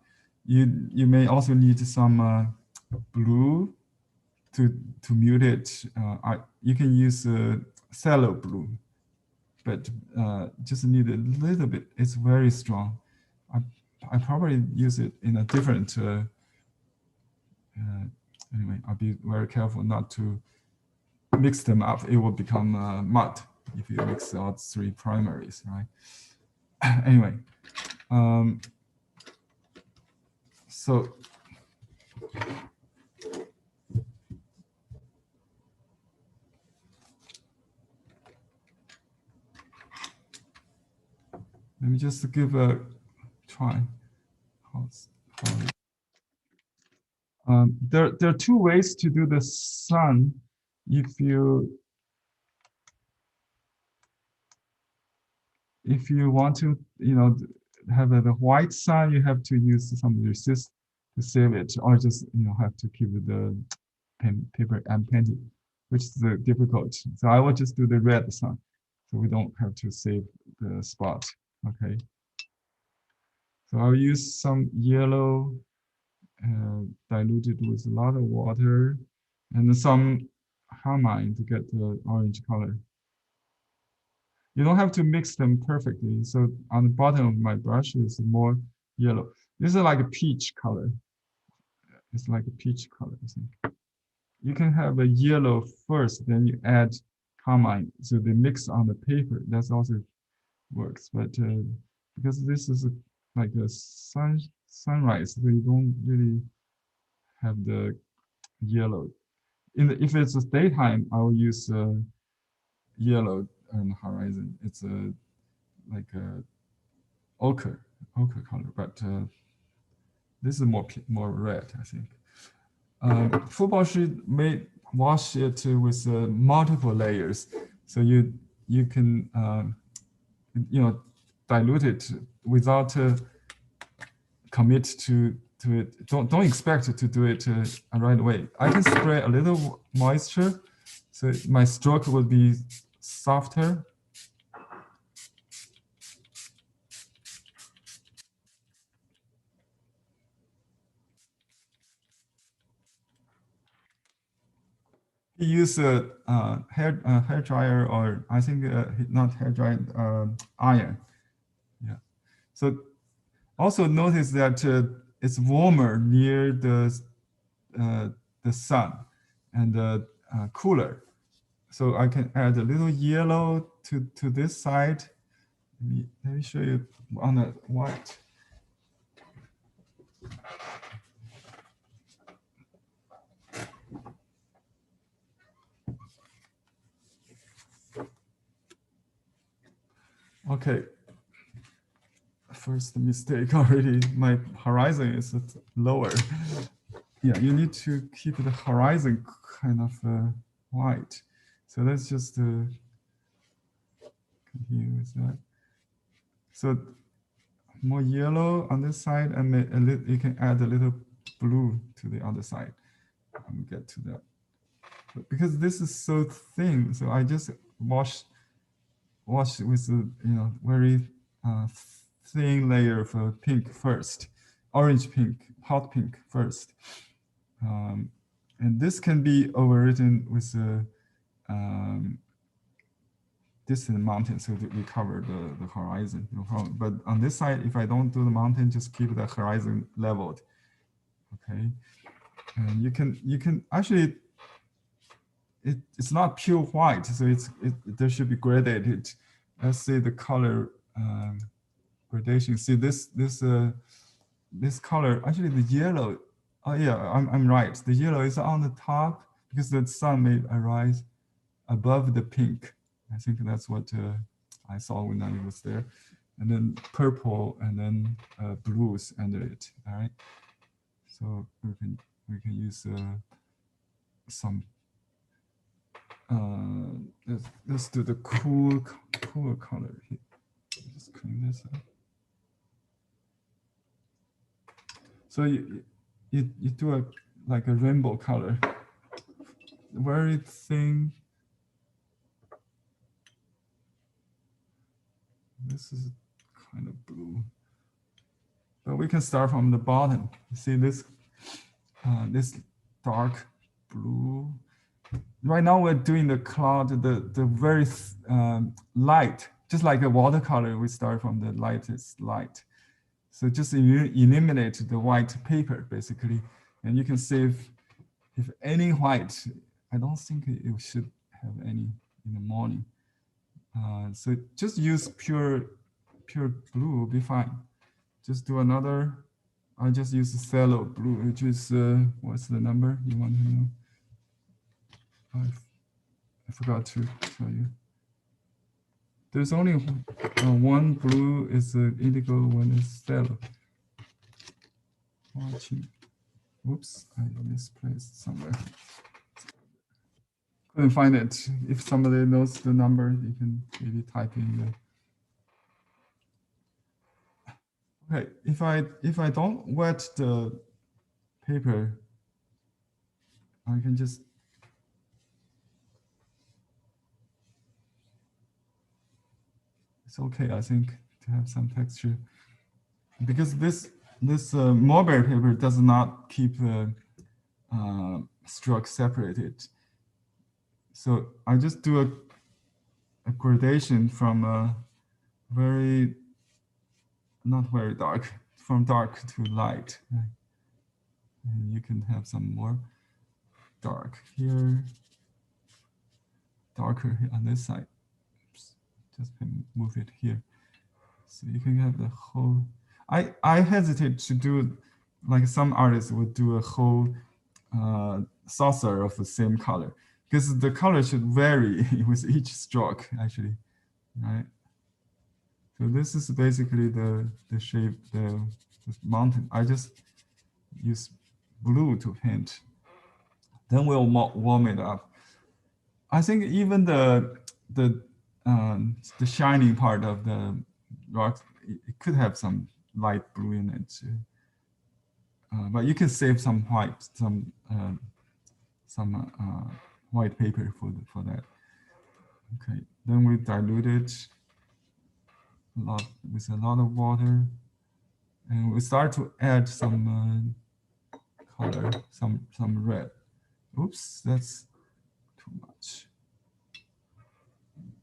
Speaker 1: you may also need some blue to mute it. You can use cello blue, but just need a little bit. It's very strong. I probably use it in a different. Anyway, I'll be very careful not to mix them up. It will become mud if you mix all three primaries, right? Anyway, so let me just give a try. There are two ways to do the sun. If you want to, have the white sun, you have to use some resist to save it, or just have to keep the paper empty, which is difficult. So I will just do the red sun, so we don't have to save the spot. Okay. So I'll use some yellow diluted with a lot of water, and some carmine to get the orange color. You don't have to mix them perfectly. So on the bottom of my brush is more yellow. This is like a peach color. It's like a peach color, I think. You can have a yellow first, then you add carmine. So they mix on the paper. That's also works. But because this is like a sunrise, so you don't really have the yellow. If it's a daytime, I will use yellow on the horizon. It's like a ochre color, but this is more red, I think. Baoshi may wash it with multiple layers, so you can dilute it without commit to it. Don't expect to do it right away. I can spray a little moisture, so my stroke will be softer. Use a hair dryer, or I think not hair dryer, iron. Yeah. So also notice that it's warmer near the sun and cooler. So I can add a little yellow to this side. Let me show you on the white. Okay. First mistake already. My horizon is lower. Yeah, you need to keep the horizon kind of white. So let's just continue with that. So more yellow on this side, and you can add a little blue to the other side. We'll get to that. But because this is so thin, so I just wash with a very thin layer of pink first, orange pink, hot pink first. And this can be overwritten with a distant mountain, so that we cover the horizon, no problem. But on this side, if I don't do the mountain, just keep the horizon leveled. Okay, and you can actually, it's not pure white, so there should be gradated. Let's see the color gradation. See this color, actually the yellow. Oh yeah, I'm right. The yellow is on the top because the sun may arise above the pink. I think that's what I saw when I was there. And then purple, and then blues under it. All right. So we can use some. Let's do the cooler color here. Just clean this up. So you do like a rainbow color, very thin. This is kind of blue, but we can start from the bottom. See this, this dark blue. Right now we're doing the cloud, the very light, just like a watercolor, we start from the lightest light. So just eliminate the white paper basically. And you can see if any white, I don't think it should have any in the morning. So just use pure blue will be fine. Just do another, I just use phthalo blue, which is, what's the number you want to know? I forgot to tell you. There's only one blue is indigo, one is phthalo. Whoops, I misplaced somewhere. Couldn't find it. If somebody knows the number, you can maybe type in the. Okay, if I don't wet the paper, I can just. It's okay, I think, to have some texture, because this Mulberry paper does not keep stroke separated. So I just do a gradation from not very dark, from dark to light. And you can have some more dark here, darker here on this side. Oops. Just move it here. So you can have the whole, I hesitate to do, like some artists would do a whole saucer of the same color, because the color should vary with each stroke, actually, right? So this is basically the shape, the mountain. I just use blue to paint. Then we'll warm it up. I think even the shining part of the rock, it could have some light blue in it. But you can save some white, some white paper for that. Okay, then we dilute it with a lot of water, and we start to add some color, some red. Oops, that's too much.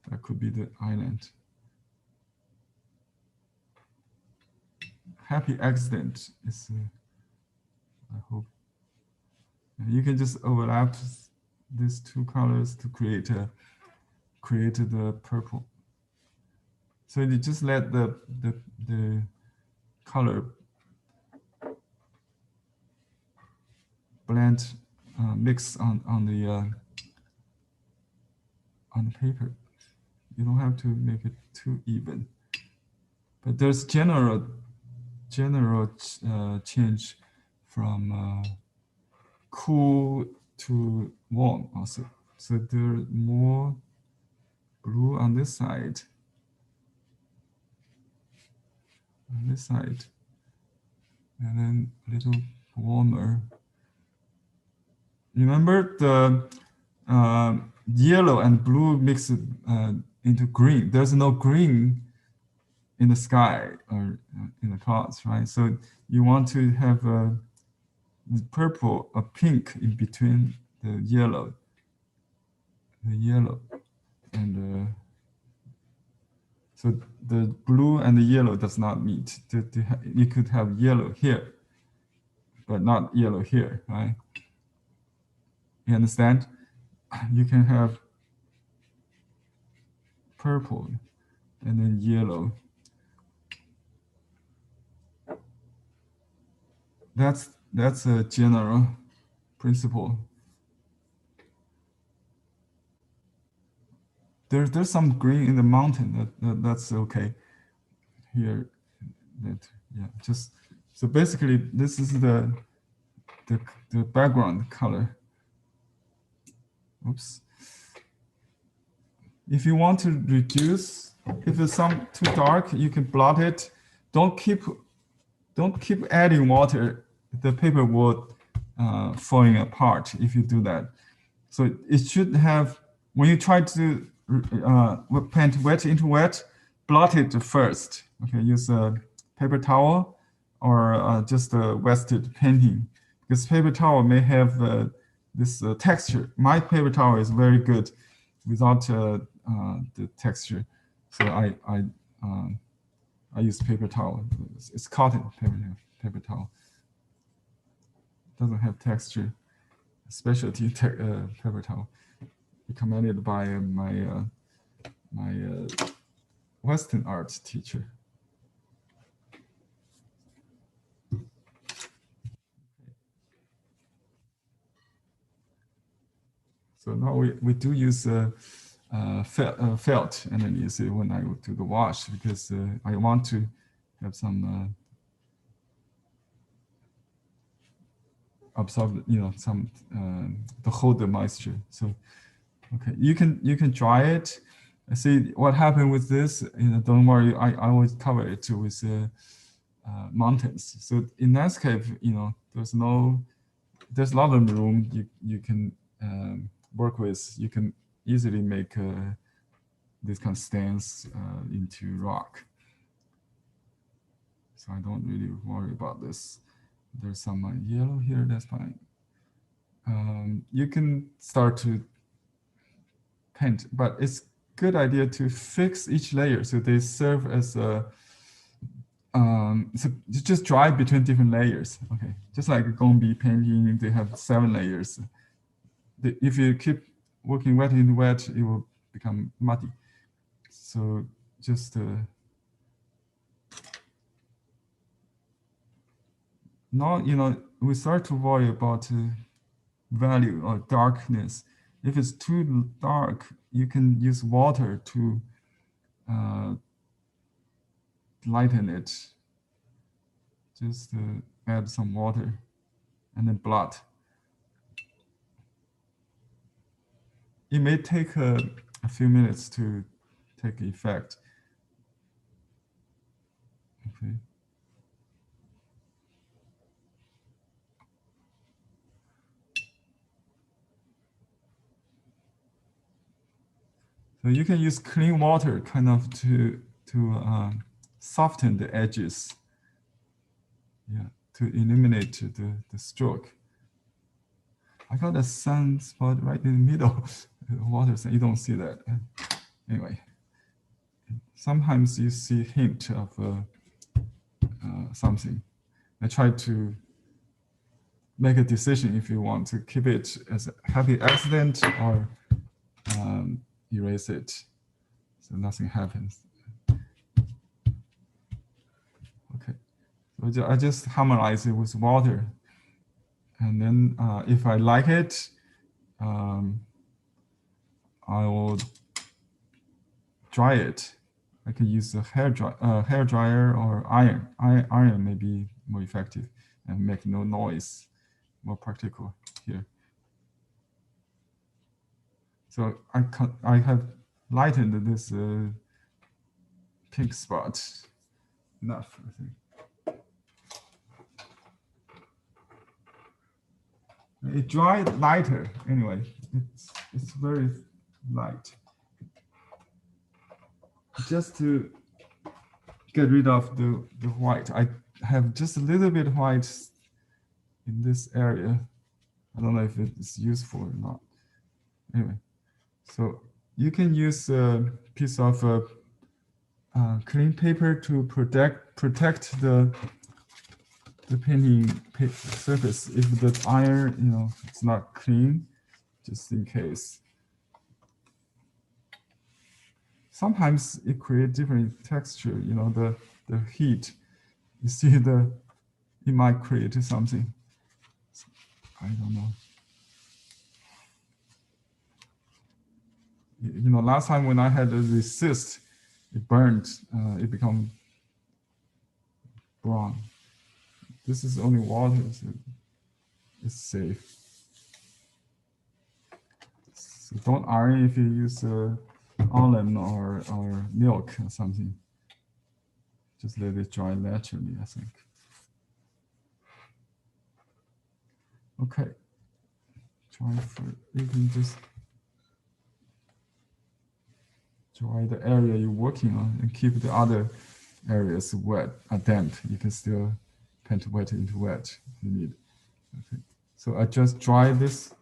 Speaker 1: That could be the island. Happy accident is, I hope. And you can just overlap these two colors to create the purple. So you just let the color blend, mix on the paper. You don't have to make it too even, but there's general change from cool to warm also. So there's more blue on this side. On this side, and then a little warmer. Remember the yellow and blue mix into green. There's no green in the sky or in the clouds, right? So you want to have a purple, a pink in between the yellow, and so the blue and the yellow does not meet. You could have yellow here, but not yellow here, right? You understand? You can have purple and then yellow. That's a general principle. There's some green in the mountain. That's okay. Here, just so basically this is the background color. Oops. If you want to reduce, if it's some too dark, you can blot it. Don't keep adding water. The paper will falling apart if you do that. So it should have, when you try to paint wet into wet, blot it first. Okay, use a paper towel or just a wetted painting, because paper towel may have this texture. My paper towel is very good without the texture, so I use paper towel. It's cotton paper towel. Doesn't have texture. Specialty paper towel recommended by my Western art teacher. So now we do use felt underneath it when I go to the wash, because I want to have some absorb, some to hold the moisture. So okay, you can dry it. See what happened with this. Don't worry, I always cover it with mountains. So in landscape, there's a lot of room you can work with. You can easily make this kind of stains into rock. So I don't really worry about this. There's some yellow here, that's fine. You can start to paint, but it's good idea to fix each layer so they serve as a so just dry between different layers. Okay, just like a Gombe painting, they have 7 layers. If you keep working wet in wet, it will become muddy. So just now, we start to worry about value or darkness. If it's too dark, you can use water to lighten it. Just add some water and then blood. It may take a few minutes to take effect. Okay. So you can use clean water kind of to soften the edges. Yeah, to eliminate the stroke. I got a sunspot right in the middle. Water, so you don't see that. Anyway, sometimes you see hint of something. I try to make a decision if you want to keep it as a happy accident or erase it, so nothing happens. Okay, so I just harmonize it with water, and then if I like it, I will dry it. I can use a hair dryer or iron. Iron may be more effective and make no noise, more practical here. So I have lightened this pink spot enough, I think. It dried lighter anyway. It's very light. Just to get rid of the white, I have just a little bit white in this area. I don't know if it's useful or not. Anyway, so you can use a piece of clean paper to protect the painting surface if the iron, it's not clean, just in case. Sometimes it creates different texture, the heat. You see it might create something. I don't know. Last time when I had the cyst, it burned, it became brown. This is only water, so it's safe. So don't iron if you use almond or milk or something. Just let it dry naturally, I think. Okay. You can just dry the area you're working on and keep the other areas wet or damp. You can still paint wet into wet if you need. Okay, so I just dry this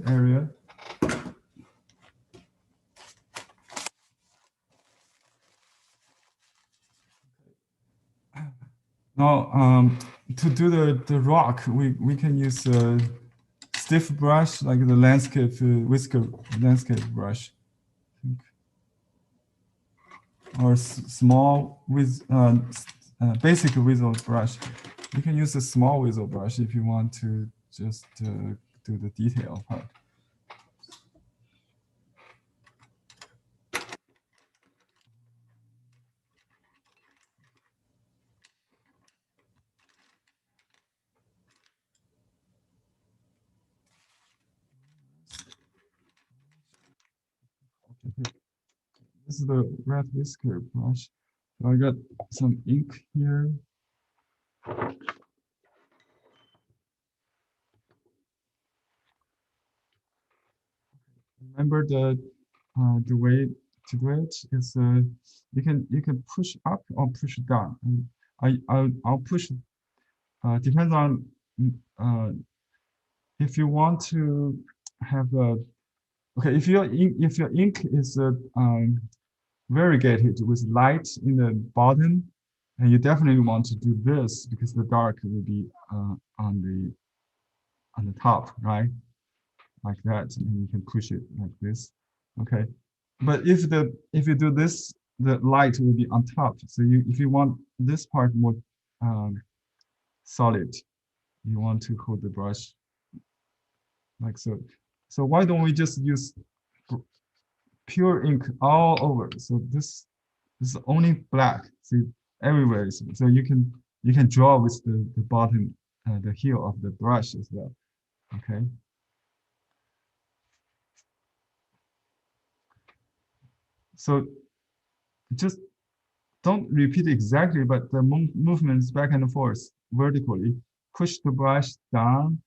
Speaker 1: area. Now, to do the rock, we can use a stiff brush like the landscape whisker landscape brush, or small with basic whistle brush. You can use a small whistle brush if you want to just do the detail part. This is the red whisker brush. So I got some ink here. Remember the way to do it is you can push up or push down. And I'll push. Depends on if you want to have a okay. If your ink is variegated with light in the bottom, and you definitely want to do this because the dark will be on the top, right? Like that, and you can push it like this. Okay, but if you do this, the light will be on top. So if you want this part more solid, you want to hold the brush like so. So why don't we just use pure ink all over? So this is only black. See, everywhere. So you can draw with the bottom, the heel of the brush as well. Okay. So just don't repeat exactly, but the movements back and forth vertically. Push the brush down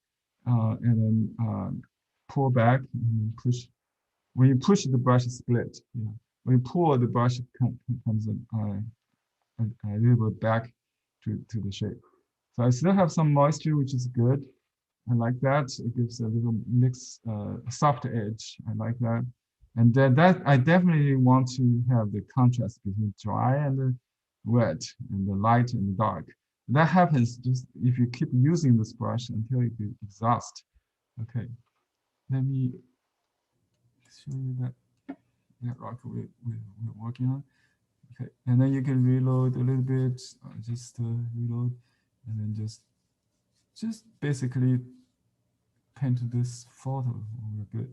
Speaker 1: and then pull back and then push. When you push, the brush split. Yeah. When you pull, the brush comes a little bit back to the shape. So I still have some moisture, which is good. I like that. It gives a little mix, soft edge. I like that. And that I definitely want to have the contrast between dry and the wet, and the light and the dark. That happens just if you keep using this brush until you get exhaust. Okay, let me show you that rock we're working on. Okay, and then you can reload a little bit, just reload, and then just basically paint this photo over a bit.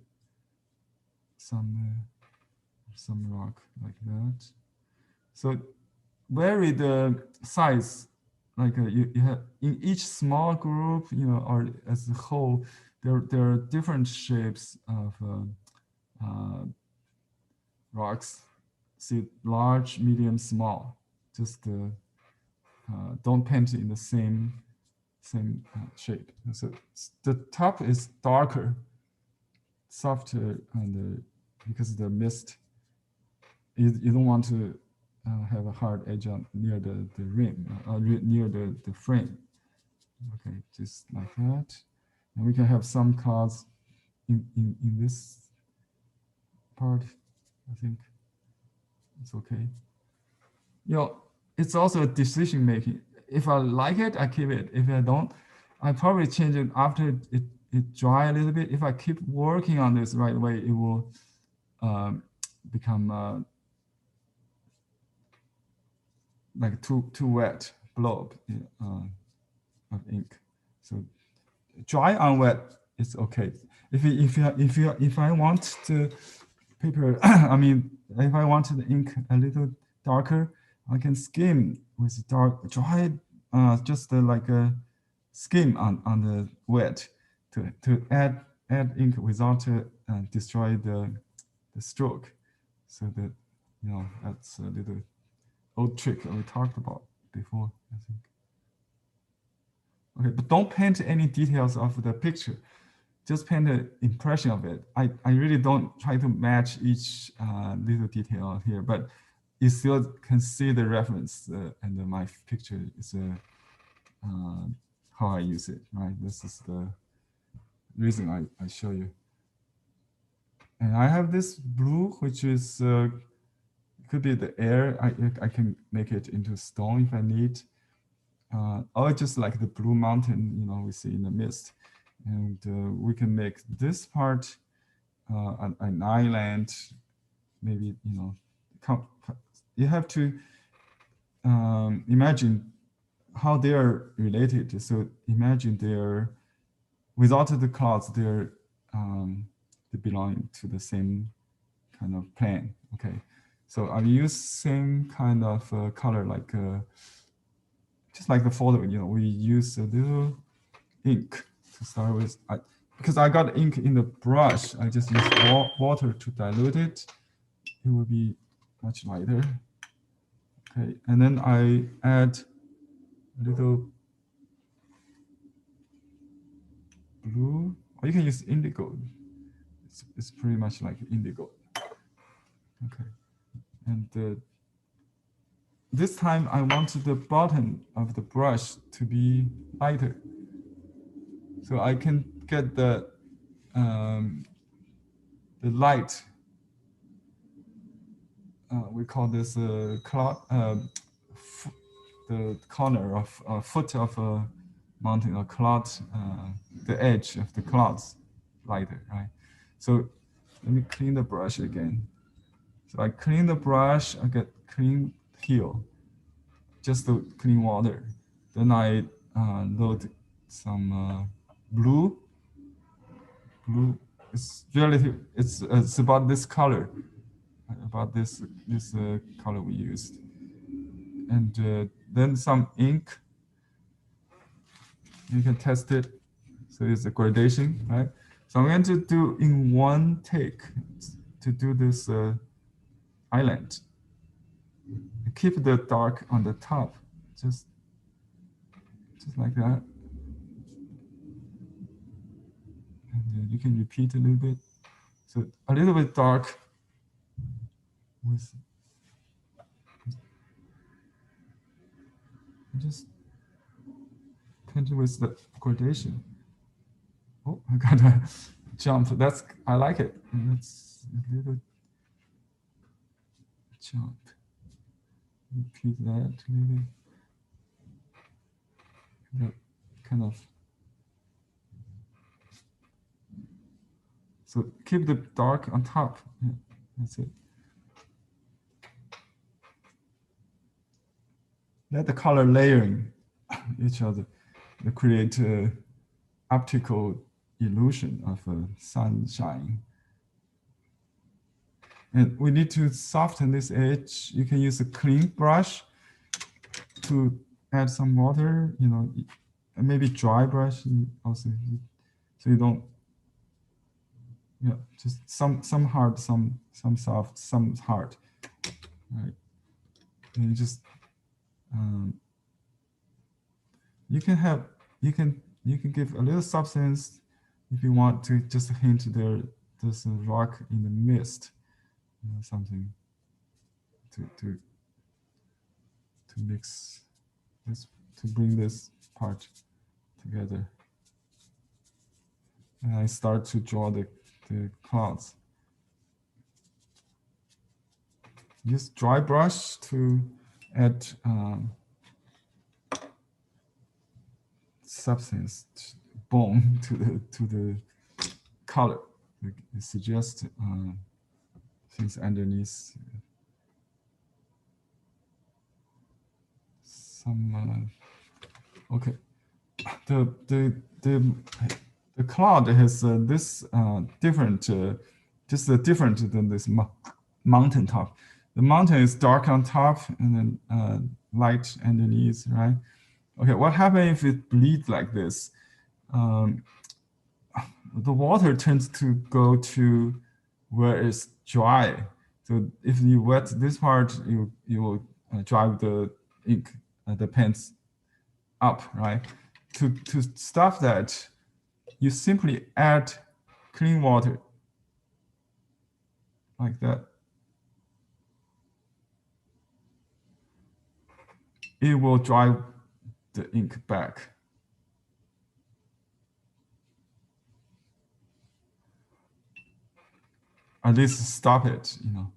Speaker 1: Some rock like that. So vary the size, like you have in each small group, or as a whole, there are different shapes of rocks. See, large, medium, small. Just don't paint in the same shape. So the top is darker, softer, and because the mist, you don't want to have a hard edge on near the rim, near the frame. Okay, just like that. And we can have some clouds in this part. I think it's okay. It's also a decision making. If I like it, I keep it. If I don't, I probably change it after it dry a little bit. If I keep working on this right away, it will become like too wet blob of ink. So dry on wet, it's okay. If I want the paper, I mean, if I want the ink a little darker, I can skim with dry, just like a skim on the wet to add ink without destroy the stroke. So that that's a little old trick that we talked about before, I think. Okay, but don't paint any details of the picture. Just paint the impression of it. I really don't try to match each little detail here, but you still can see the reference, and my picture is how I use it, right? This is the reason I show you. And I have this blue, which is could be the air. I can make it into stone if I need. Or just like the blue mountain, you know, we see in the mist. And we can make this part an island. Maybe, you know, you have to imagine how they are related. So imagine they're without the clouds, they belong to the same kind of plane. Okay, so I use same kind of color, like just like the photo. You know, we use a little ink to start with. Because I got ink in the brush, I just use water to dilute it. It will be much lighter. Okay, and then I add a little blue, or you can use indigo. It's pretty much like indigo. Okay, and this time I wanted the bottom of the brush to be lighter, so I can get the light. We call this cloud, the corner of foot of a mountain, a cloud, the edge of the clouds lighter, right? So let me clean the brush again. So I clean the brush, I get clean heel, just the clean water. Then I load some blue. Blue is relative. It's about this color, about this color we used, and then some ink. You can test it. So it's a gradation, right? So I'm going to do in one take to do this island. Keep the dark on the top, just like that. And you can repeat a little bit. So a little bit dark with just paint it with the gradation. Oh, I got a jump. I like it. And that's a little jump. Repeat that maybe. That kind of. So keep the dark on top. Yeah, that's it. Let the color layering each other to create an optical illusion of sunshine. And we need to soften this edge. You can use a clean brush to add some water, you know, and maybe dry brush also, so you don't, yeah, just some hard, some soft, some hard, right? And you just you can give a little substance if you want to, just hint there's a rock in the mist, you know, something to mix this, to bring this part together. And I start to draw the clouds. Use dry brush to add substance, bone to the color. It suggests things underneath. Some okay. The cloud has this different, just different than this mountain top. The mountain is dark on top and then light underneath, right? Okay, what happens if it bleeds like this? The water tends to go to where it's dry. So if you wet this part, you will drive the ink, the pens up, right? To stop that, you simply add clean water like that. It will dry the ink back. At least stop it, you know.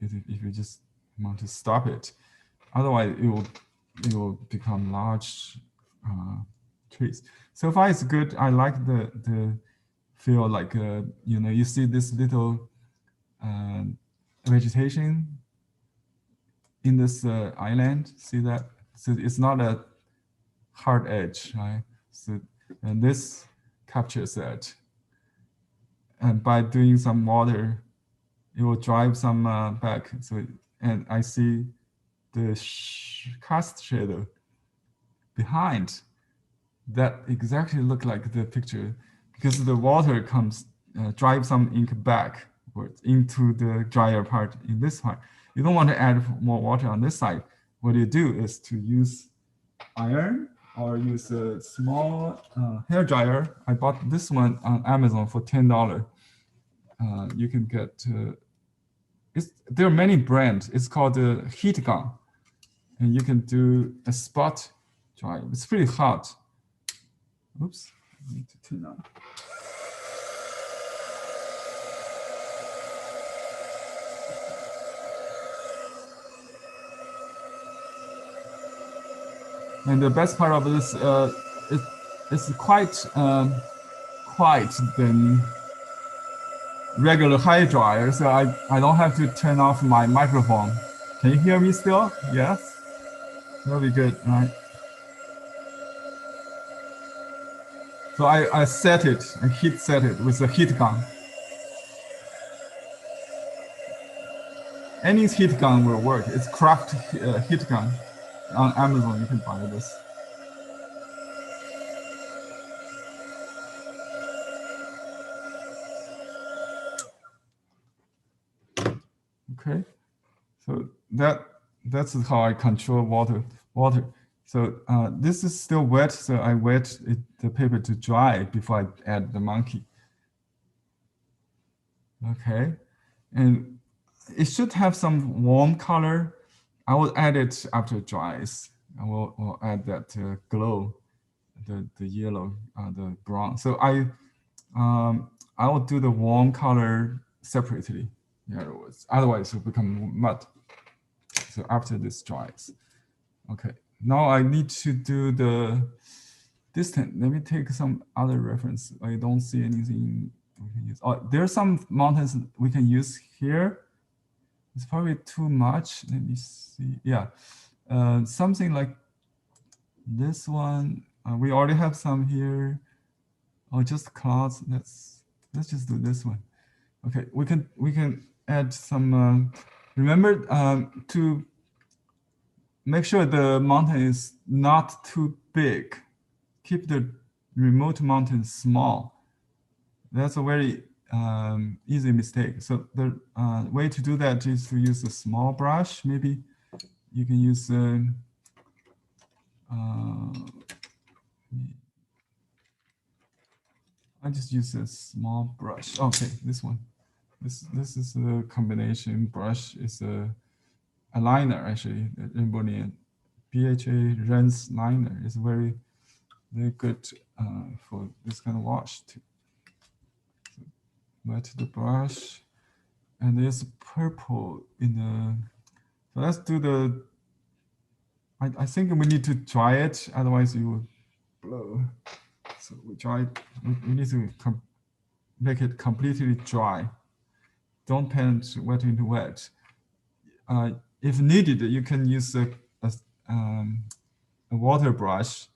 Speaker 1: If you just want to stop it, otherwise it will become large trees. So far it's good. I like the feel like you know, you see this little vegetation in this island. See that? So it's not a hard edge, right? So and this captures that. And by doing some water, it will drive some back. So, and I see the cast shadow behind that exactly look like the picture, because the water comes drive some ink back into the drier part in this part. You don't want to add more water on this side. What you do is to use iron or use a small hair dryer. I bought this one on Amazon for $10. You can get, there are many brands. It's called the heat gun. And you can do a spot dry. It's pretty hot. Oops, I need to turn on. And the best part of this, it's quite quiet than regular hair dryer, so I don't have to turn off my microphone. Can you hear me still? Yes? That'll be good, right? So I set it, I heat set it with a heat gun. Any heat gun will work. It's craft heat gun. On Amazon, you can buy this. Okay, so that's how I control water. So this is still wet, so I wet the paper to dry before I add the monkey. Okay, and it should have some warm color. I will add it after it dries. I will add that glow, the yellow, the brown. So I will do the warm color separately. Yeah, otherwise it will become mud. So after this dries. Okay, now I need to do the distance. Let me take some other reference. I don't see anything we can use. Oh, there are some mountains we can use here. It's probably too much. Let me see. Yeah, something like this one. We already have some here. Oh, just clouds. Let's just do this one. Okay, we can add some. Remember to make sure the mountain is not too big. Keep the remote mountain small. That's a very easy mistake. So the way to do that is to use a small brush. Maybe you can use I just use a small brush. Okay, this one. This is a combination brush. It's a liner actually. Embonian BHA Rens liner is very good for this kind of wash too. So wet the brush, and there's purple in the. So let's do the. I think we need to dry it, otherwise it will blow. So we dry. We need to make it completely dry. Don't paint wet into wet. If needed, you can use a water brush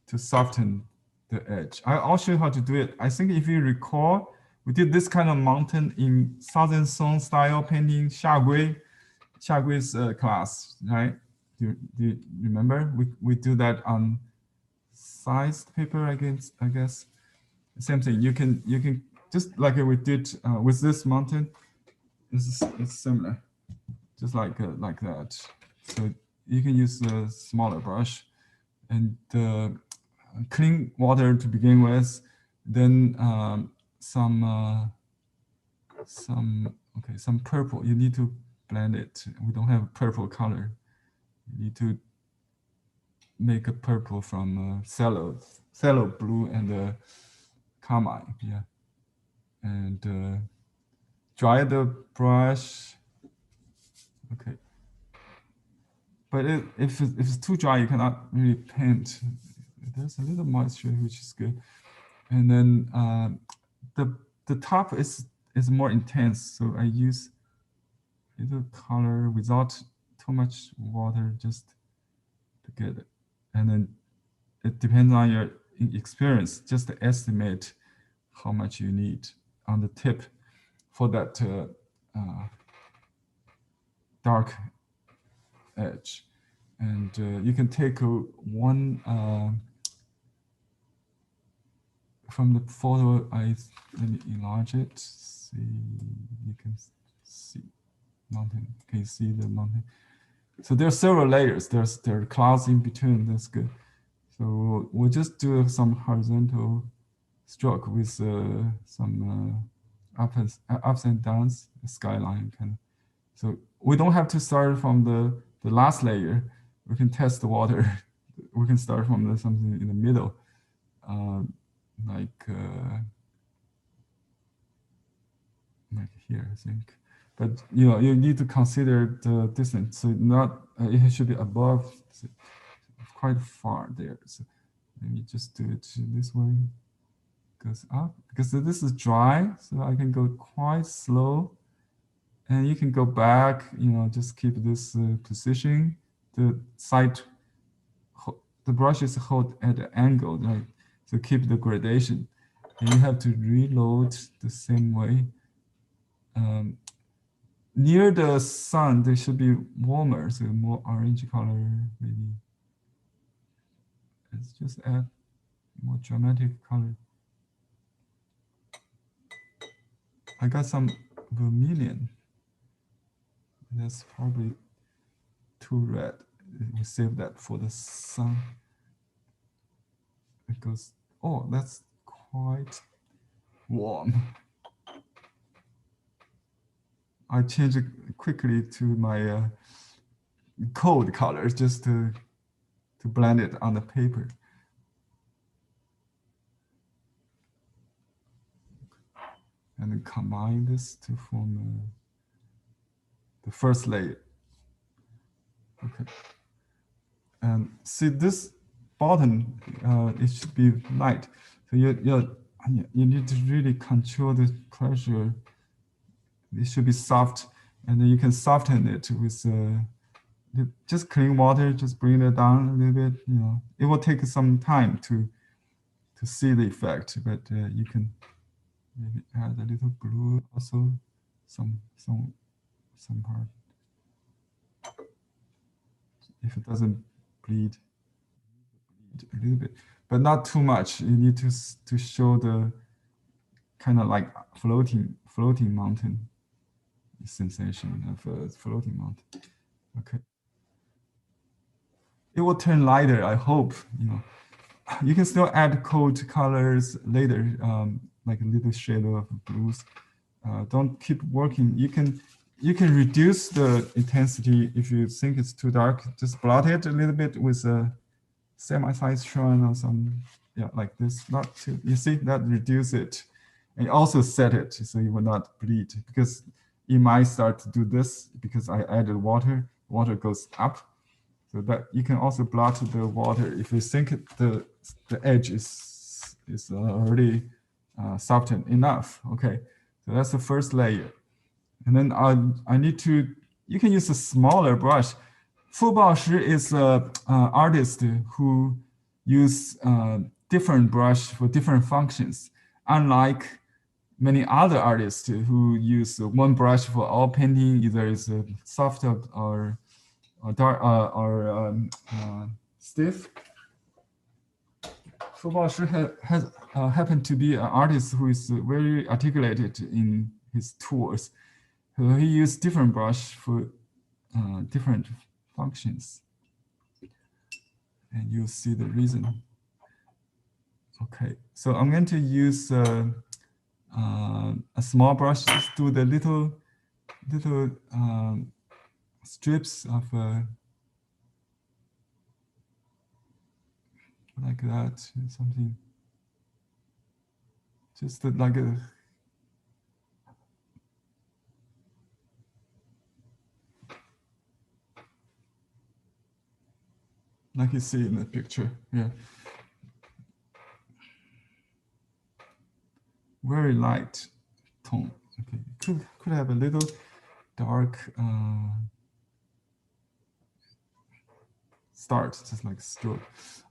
Speaker 1: to soften the edge. I'll show you how to do it. I think if you recall, we did this kind of mountain in Southern Song style painting, Xiagui's class, right? Do you remember? We do that on sized paper, I guess. Same thing. You can just like we did with this mountain. It's similar, just like that. So you can use a smaller brush and clean water to begin with, then some purple. You need to blend it. We don't have purple color. You need to make a purple from cello blue and carmine. Yeah, and dry the brush. Okay, but if it's too dry, you cannot really paint. There's a little moisture, which is good, and then the top is more intense, so I use little color without too much water, just to get it. And then it depends on your experience, just estimate how much you need on the tip for that dark edge. And you can take one from the photo. Let me enlarge it. See, you can see mountain. Can you see the mountain? So there are several layers. There are clouds in between. That's good. So we'll just do some horizontal stroke with some ups and downs, the skyline kind of. So we don't have to start from the last layer. We can test the water. We can start from something in the middle, like here, I think. But you need to consider the distance. So it should be above, quite far there. So let me just do it this way. Goes up because this is dry, so I can go quite slow. And you can go back, just keep this position. The brushes hold at an angle, right? So keep the gradation. And you have to reload the same way. Near the sun, they should be warmer, so more orange color, maybe. Let's just add more dramatic color. I got some vermilion. That's probably too red. We save that for the sun. It goes, oh, that's quite warm. I change it quickly to my cold colors just to blend it on the paper. And then combine this to form the first layer. Okay. And see this bottom, it should be light. So you need to really control the pressure. It should be soft, and then you can soften it with just clean water. Just bring it down a little bit. It will take some time to see the effect, but you can maybe add a little blue also, some part. If it doesn't bleed a little bit, but not too much. You need to show the kind of like floating mountain sensation of a floating mountain. Okay. It will turn lighter, I hope. You can still add cold colors later, like a little shadow of blues. Don't keep working. You can reduce the intensity if you think it's too dark. Just blot it a little bit with a semisized Xuan or some, like this. Not too. You see that reduce it, and also set it so you will not bleed, because you might start to do this because I added water. Water goes up, so that you can also blot the water if you think the edge is already softened enough. Okay, so that's the first layer. And then I need to, you can use a smaller brush. Baoshi is an artist who use different brush for different functions, unlike many other artists who use one brush for all painting, either is soft or dark or stiff. Baoshi has happened to be an artist who is very articulated in his tools. So he used different brush for different functions, and you'll see the reason. Okay, so I'm going to use a small brush, just do the little strips of like that, something. Just like a. Like you see in the picture here. Very light tone. Okay, could have a little dark start, just like stroke.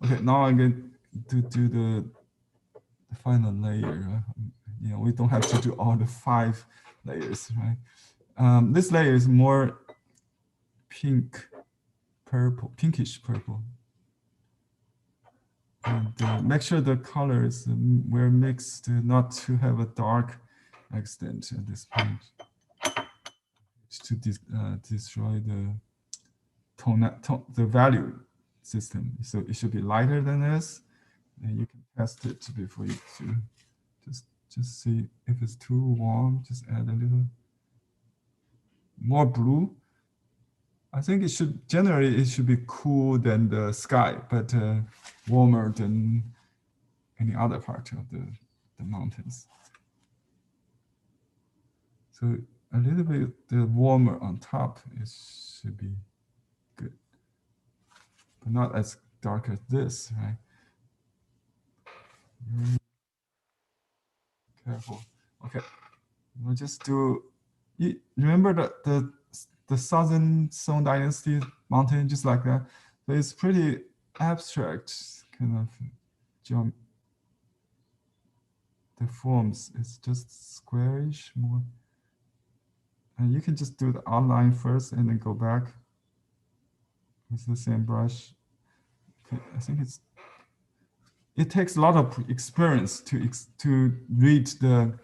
Speaker 1: Okay, now I'm going to do the final layer. You know, we don't have to do all the 5 layers, right? This layer is more pinkish purple. And make sure the colors were mixed, not to have a dark accent at this point, to destroy the the value system. So it should be lighter than this, and you can test it before you do. Just see if it's too warm. Just add a little more blue. I think it should generally it should be cool than the sky, but warmer than any other part of the mountains. So a little bit warmer on top, it should be good, but not as dark as this, right? Careful. Okay, we'll just do. You remember the Southern Song Dynasty mountain, just like that. So it's pretty abstract kind of geometry. The forms, it's just squarish more. And you can just do the outline first and then go back with the same brush. Okay, I think it takes a lot of experience to read the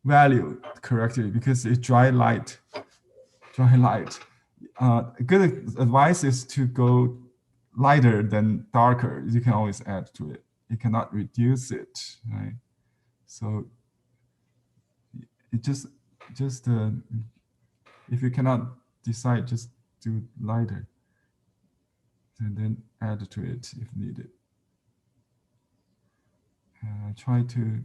Speaker 1: value correctly, because it's dry light. Good advice is to go lighter than darker. You can always add to it. You cannot reduce it, right? So it just if you cannot decide, just do lighter and then add to it if needed. Try to.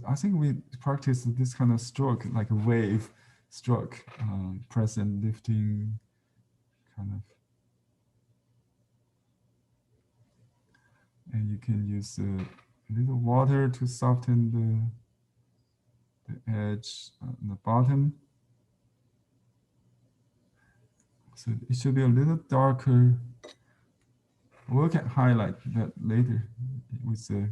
Speaker 1: I think we practice this kind of stroke, like a wave stroke, press and lifting, kind of. And you can use a little water to soften the edge on the bottom. So it should be a little darker. We can highlight that later with the.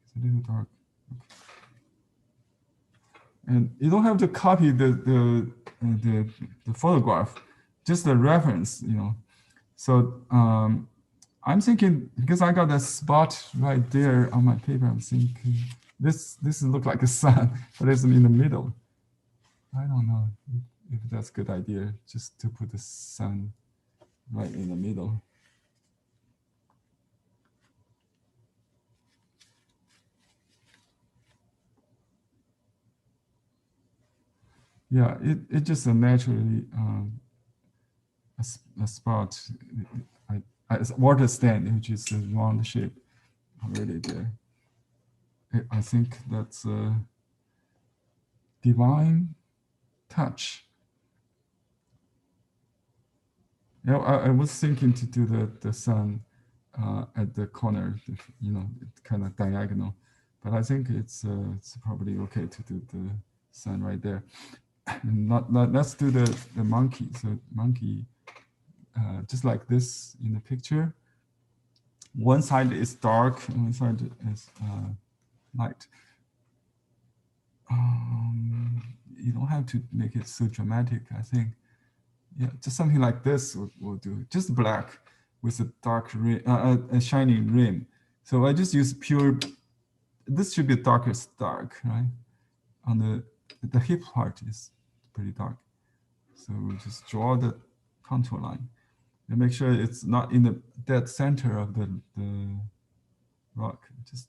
Speaker 1: It's a little dark. Okay. And you don't have to copy the photograph, just the reference, you know. So I'm thinking, because I got that spot right there on my paper, I'm thinking this looks like a sun, but it's in the middle. I don't know if that's a good idea, just to put the sun right in the middle. Yeah, it just a naturally a spot. Water stand, which is a round shape already there. I think that's a divine touch. Yeah, I was thinking to do the sun at the corner, you know, kind of diagonal, but I think it's probably okay to do the sun right there. And let's do the monkey. So monkey, just like this in the picture. One side is dark and one side is light. You don't have to make it so dramatic, I think. Yeah, just something like this will do. Just black with a dark rim, a shining rim. So I just use pure. This should be darkest dark, right? On the hip part is pretty dark. So we just draw the contour line and make sure it's not in the dead center of the rock. Just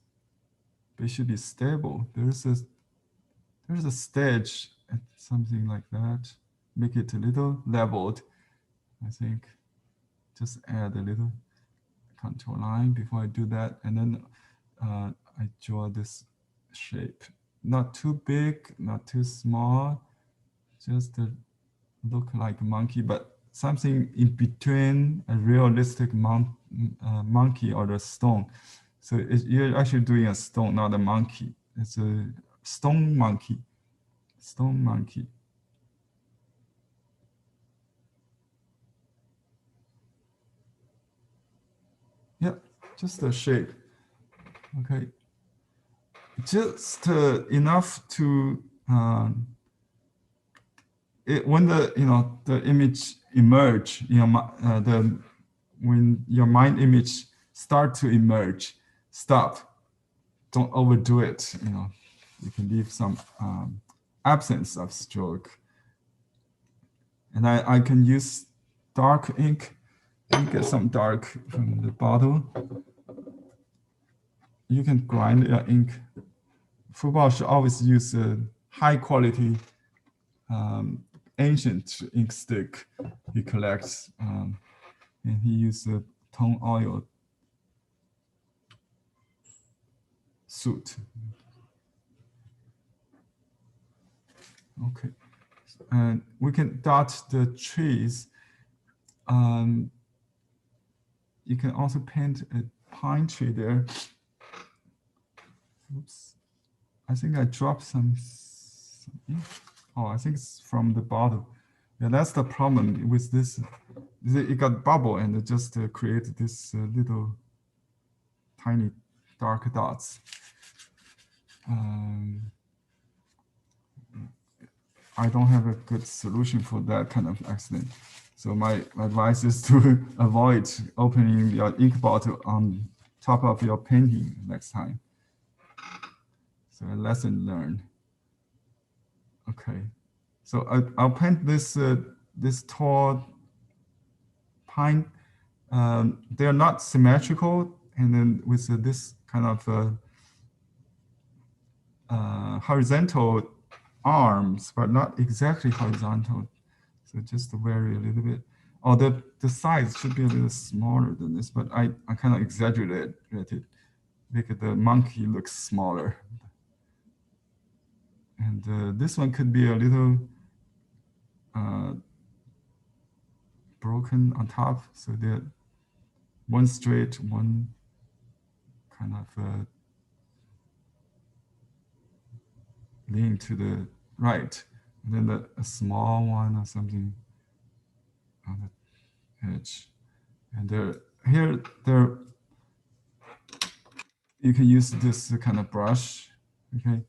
Speaker 1: it should be stable. There's a stage, something like that. make it a little leveled. I think just add a little contour line before I do that. And then I draw this shape. Not too big, not too small, just to look like a monkey, but something in between a realistic monkey or a stone. So you're actually doing a stone, not a monkey. It's a stone monkey. Stone monkey. Yeah, just a shape. Okay. Just enough to when the image emerge, when your mind image start to emerge, stop. Don't overdo it. You can leave some absence of stroke. And I can use dark ink. You get some dark from the bottle. You can grind your ink. Baoshi always use a high quality ancient ink stick he collects, and he uses a tone oil soot. Okay, and we can dot the trees. You can also paint a pine tree there. Oops, I think I dropped some ink. Oh, I think it's from the bottle. Yeah, that's the problem with this. It got bubble and it just created this little tiny dark dots. I don't have a good solution for that kind of accident. So my advice is to avoid opening your ink bottle on top of your painting next time. So a lesson learned. Okay, so I'll paint this this tall pine. They're not symmetrical, and then with this kind of horizontal arms, but not exactly horizontal. So just to vary a little bit. Oh, the size should be a little smaller than this, but I kind of exaggerated it, make the monkey look smaller. And this one could be a little broken on top, so that one straight, one kind of lean to the right, and then a small one or something on the edge. And here you can use this kind of brush, okay,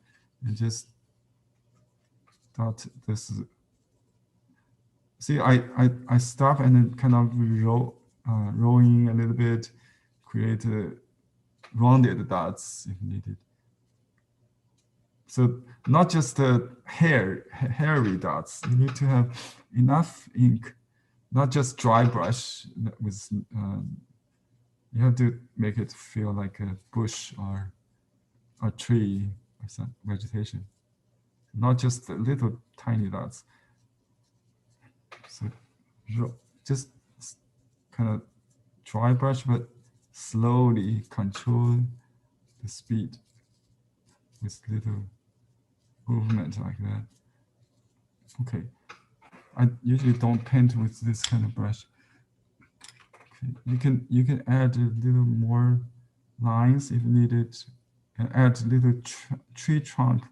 Speaker 1: and just dot this. See, I stop and then kind of rolling a little bit, create rounded dots if needed. So not just hairy dots. You need to have enough ink, not just dry brush with. You have to make it feel like a bush or a tree or some vegetation, not just little tiny dots. So just kind of dry brush, but slowly control the speed with little movement like that. Okay, I usually don't paint with this kind of brush. Okay. You can add a little more lines if needed, and add a little tree trunk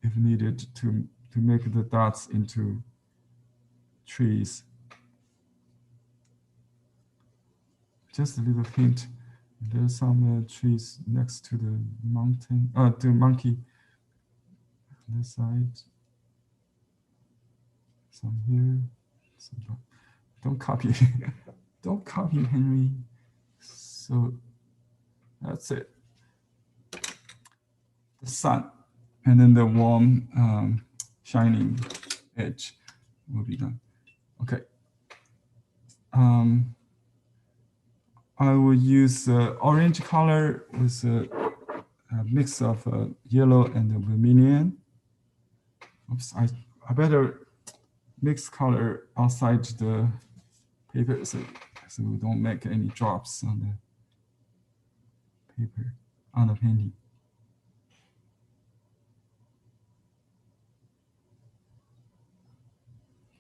Speaker 1: if needed to make the dots into trees. Just a little hint. There's some trees next to the mountain, the monkey. This side, some here. Some, don't copy. Don't copy, Henry. So that's it. The sun, and then the warm, shining edge will be done. Okay. I will use orange color with a mix of yellow and vermilion. Oops, I better mix color outside the paper, so we don't make any drops on the paper, on the painting.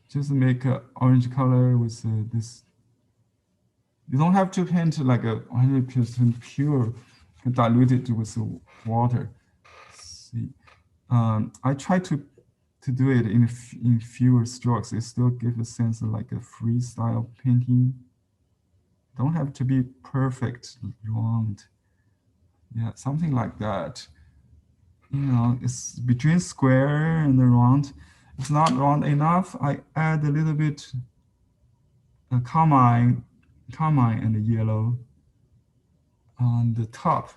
Speaker 1: Just make an orange color with this. You don't have to paint like a 100% pure, you can dilute it with water. See, I try to do it in fewer strokes. It still gives a sense of like a freestyle painting. Don't have to be perfect, round. Yeah, something like that. You know, it's between square and the round. It's not round enough. I add a little bit carmine and yellow on the top.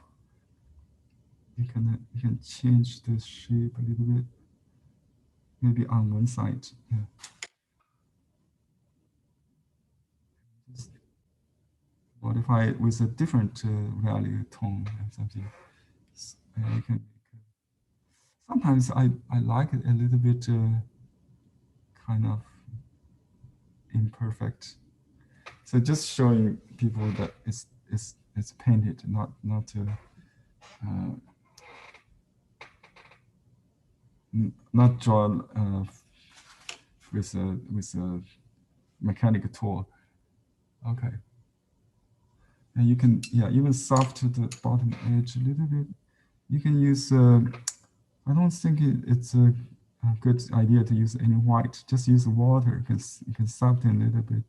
Speaker 1: You can change the shape a little bit. Maybe on one side. Yeah. Just modify it with a different value tone or something. You can. Sometimes I like it a little bit kind of imperfect. So just showing people that it's painted, not drawn with a mechanical tool. Okay. And you can, yeah, even soft the bottom edge a little bit. You can use, I don't think it's a good idea to use any white. Just use water because you can soften a little bit.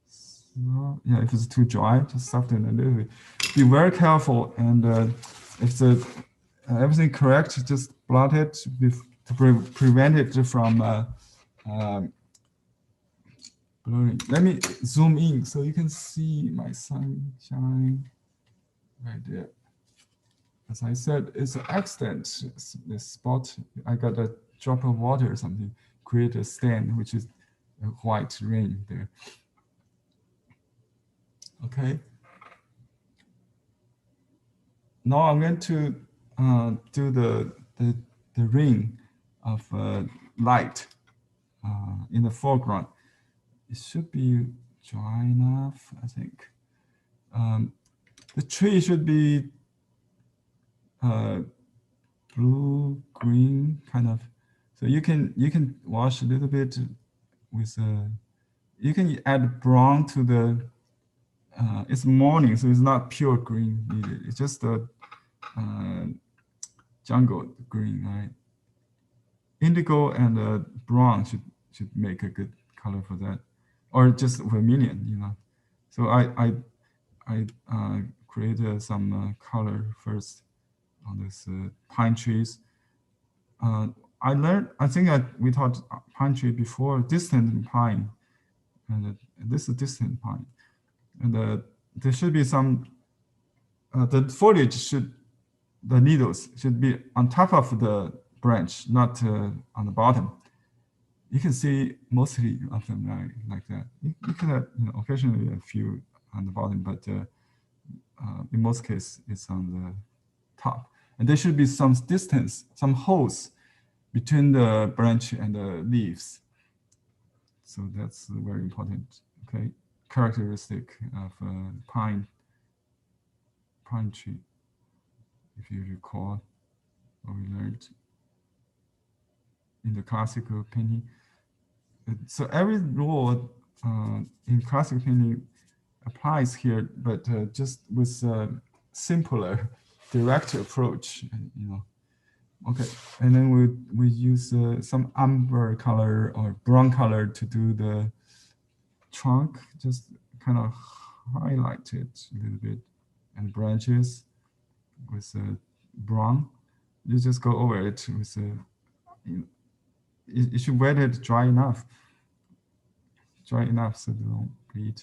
Speaker 1: So, yeah, if it's too dry, just soften a little bit. Be very careful, and if the everything correct, just blot it to prevent it from blurring. Let me zoom in so you can see my sunshine right there. As I said, it's an accident. This spot, I got a drop of water or something, create a stain, which is a white rain there. Okay. Now I'm going to do the ring of light in the foreground. It should be dry enough, I think. The tree should be blue, green, kind of. So you can wash a little bit with you can add brown to the. It's morning, so it's not pure green needed. It's just a jungle green, right? Indigo and brown should make a good color for that, or just vermilion, you know. So I created some color first on this pine trees. I think we taught pine tree before, distant pine, and this is distant pine, and there should be some. The foliage the needles should be on top of the branch, not on the bottom. You can see mostly of them like that. You can have occasionally a few on the bottom, but in most cases, it's on the top. And there should be some distance, some holes between the branch and the leaves. So that's very important, okay? Characteristic of pine tree, if you recall what we learned in the classical painting. So every rule in classical painting applies here, but just with a simpler, direct approach, you know. Okay, and then we use some amber color or brown color to do the trunk, just kind of highlight it a little bit, and branches with brown. You just go over it with you should wet it dry enough so they don't bleed.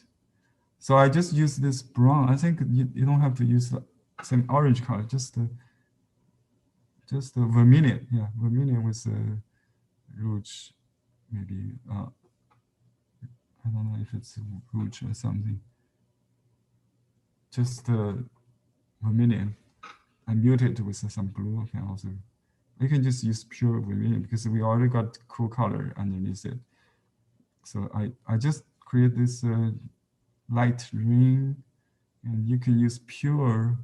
Speaker 1: So I just use this brown. I think you don't have to use the same orange color, just the vermilion. Yeah, vermilion with rouge, maybe. I don't know if it's rouge or something. Just vermilion. I mute it with some blue. I can also You can just use pure vermilion because we already got cool color underneath it. So I just create this light ring, and you can use pure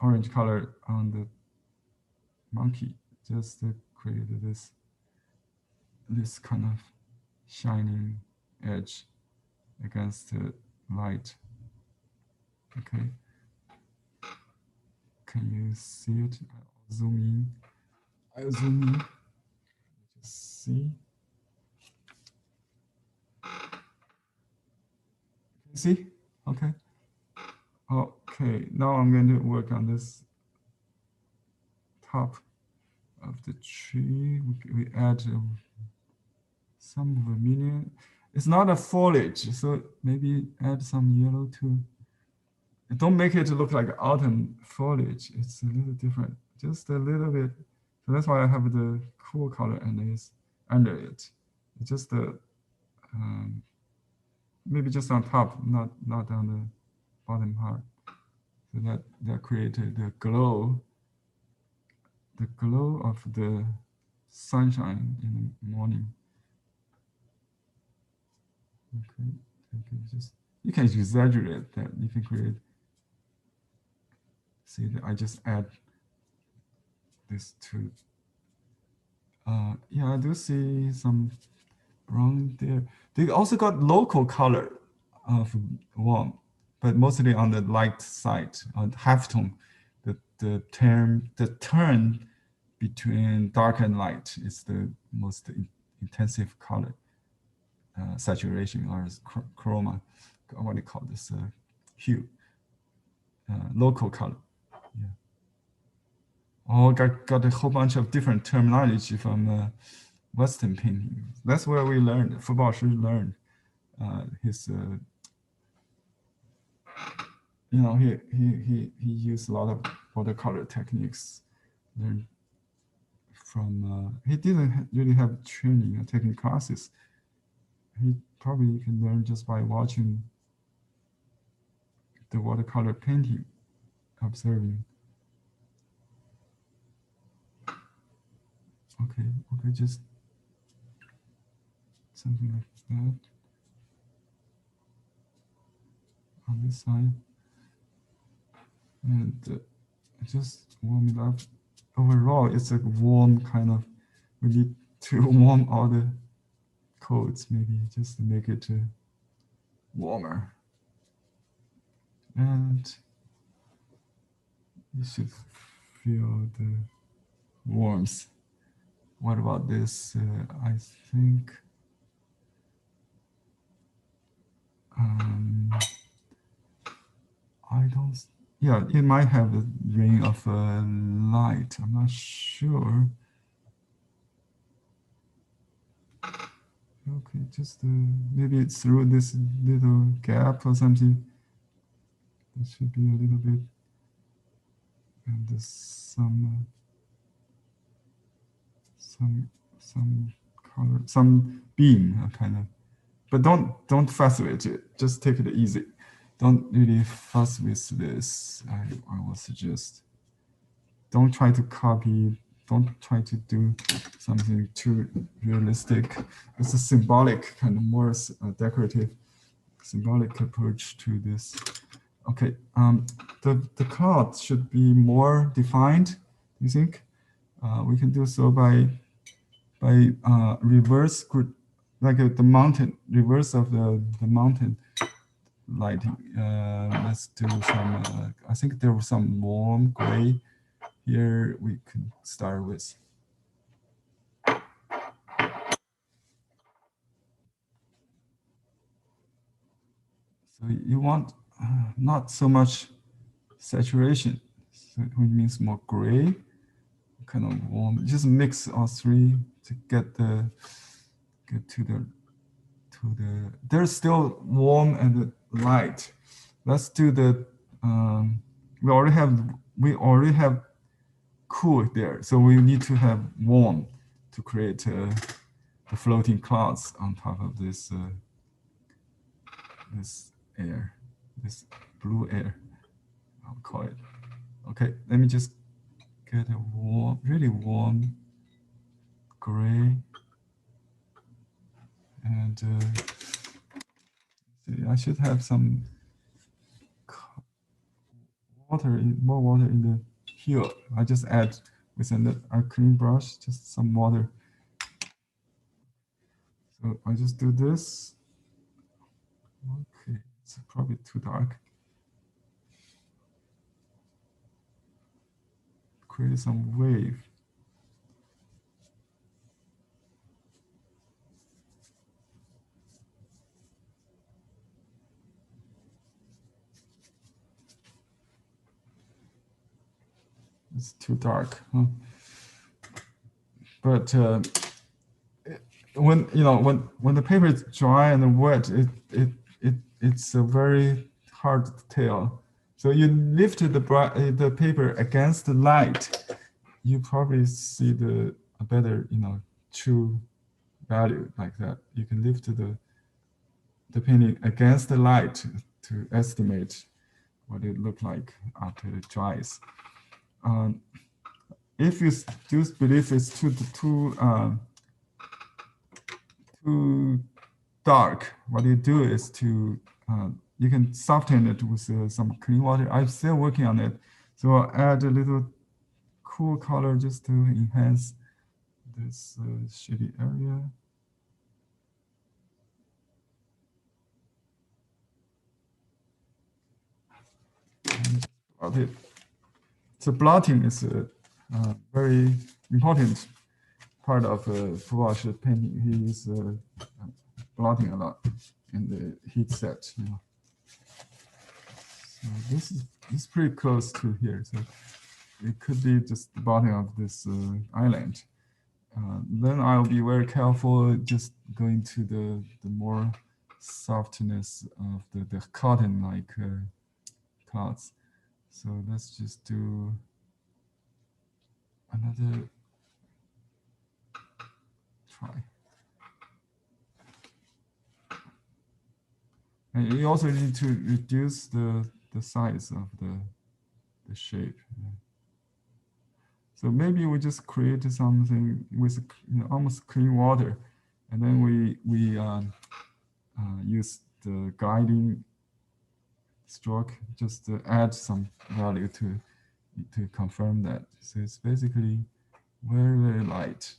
Speaker 1: orange color on the monkey, just to create this kind of shining edge against the light. Okay. Can you see it? I'll zoom in. I'll zoom in. Just see. See? Okay. Okay. Now I'm going to work on this top of the tree. We add some vermilion. It's not a foliage, so maybe add some yellow too. Don't make it look like autumn foliage. It's a little different, just a little bit. So that's why I have the cool color under it. It's just maybe just on top, not on the bottom part. So that created the glow of the sunshine in the morning. Okay, you can exaggerate that. You can create. See that I just add this to. Yeah, I do see some brown there. They also got local color of warm, but mostly on the light side, on halftone. The turn between dark and light is the most intensive color saturation, or chroma. What do you call this? Hue. Local color. Yeah. Oh, got a whole bunch of different terminology from Western painting. That's where we learned. Baoshi learned his. He used a lot of watercolor techniques. Learned from. He didn't really have training or taking classes. He probably can learn just by watching the watercolor painting, observing. Okay, just something like that on this side, and just warm it up. Overall, it's a warm kind of. We need to warm all the coats, maybe just to make it warmer, and you should feel the warmth. What about this? I think I don't. Yeah, it might have a ring of light. I'm not sure. Okay, just maybe it's through this little gap or something. It should be a little bit, and there's some color, some beam kind of. But don't fuss with it. Just take it easy. Don't really fuss with this. I will suggest. Don't try to copy. Don't try to do something too realistic. It's a symbolic, kind of more decorative, symbolic approach to this. Okay, the cloud should be more defined. You think? We can do so by reverse, like the mountain, reverse of the mountain lighting. Let's do some. I think there was some warm gray. Here we can start with. So you want not so much saturation, so it means more gray, kind of warm. Just mix all three to get to the. There's still warm and light. Let's do the. We already have cool there, so we need to have warm to create the floating clouds on top of this this air, this blue air, I'll call it. Okay. Okay, let me just get a warm, really warm gray. And see, I should have some more water in the here. I just add with a clean brush, just some water. So I just do this. Okay, it's probably too dark. Create some wave. It's too dark, huh? But when the paper is dry and wet, it's a very hard to tell. So you lift the paper against the light, you probably see a better true value like that. You can lift the painting against the light to estimate what it looked like after it dries. If you do believe it's too dark, what you do is you can soften it with some clean water. I'm still working on it, so I'll add a little cool color just to enhance this shady area. Okay. So blotting is a very important part of Baoshi painting. He is blotting a lot in the heat set. So this is pretty close to here. So it could be just the bottom of this island. Then I'll be very careful just going to the more softness of the cotton-like clouds. So let's just do another try. And you also need to reduce the size of the shape. So maybe we just create something with almost clean water, and then we use the guiding stroke just to add some value to confirm that. So it's basically very light,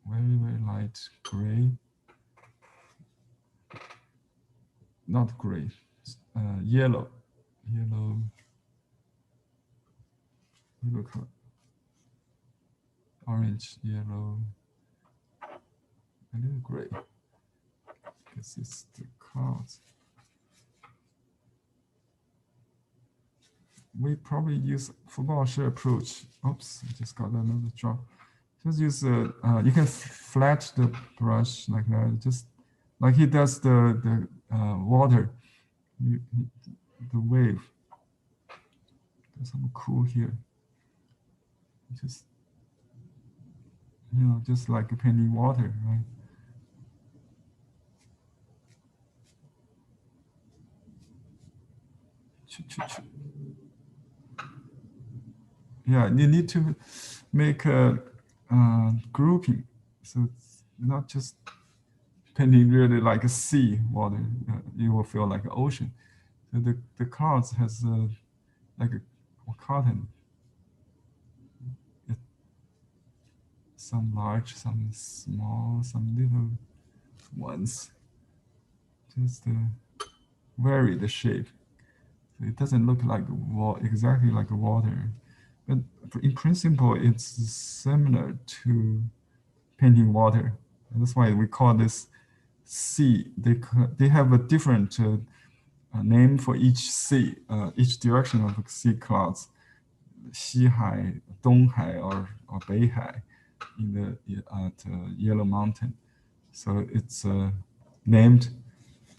Speaker 1: very light gray, not gray, yellow color, orange, yellow, a little gray. This is the clouds. We probably use Baoshi approach. Oops, I just got another drop. Just use you can flat the brush like that, just like he does the water, the wave. There's some cool here. Just just like painting water, right? Yeah, you need to make a grouping, so it's not just painting really like a sea water. You will feel like an ocean. So the clouds has like a cotton. Some large, some small, some little ones. Just vary the shape. So it doesn't look like exactly like water, but in principle, it's similar to painting water. And that's why we call this sea. They have a different name for each sea, each direction of sea clouds. 西海, Donghai, or Beihai at Yellow Mountain. So it's named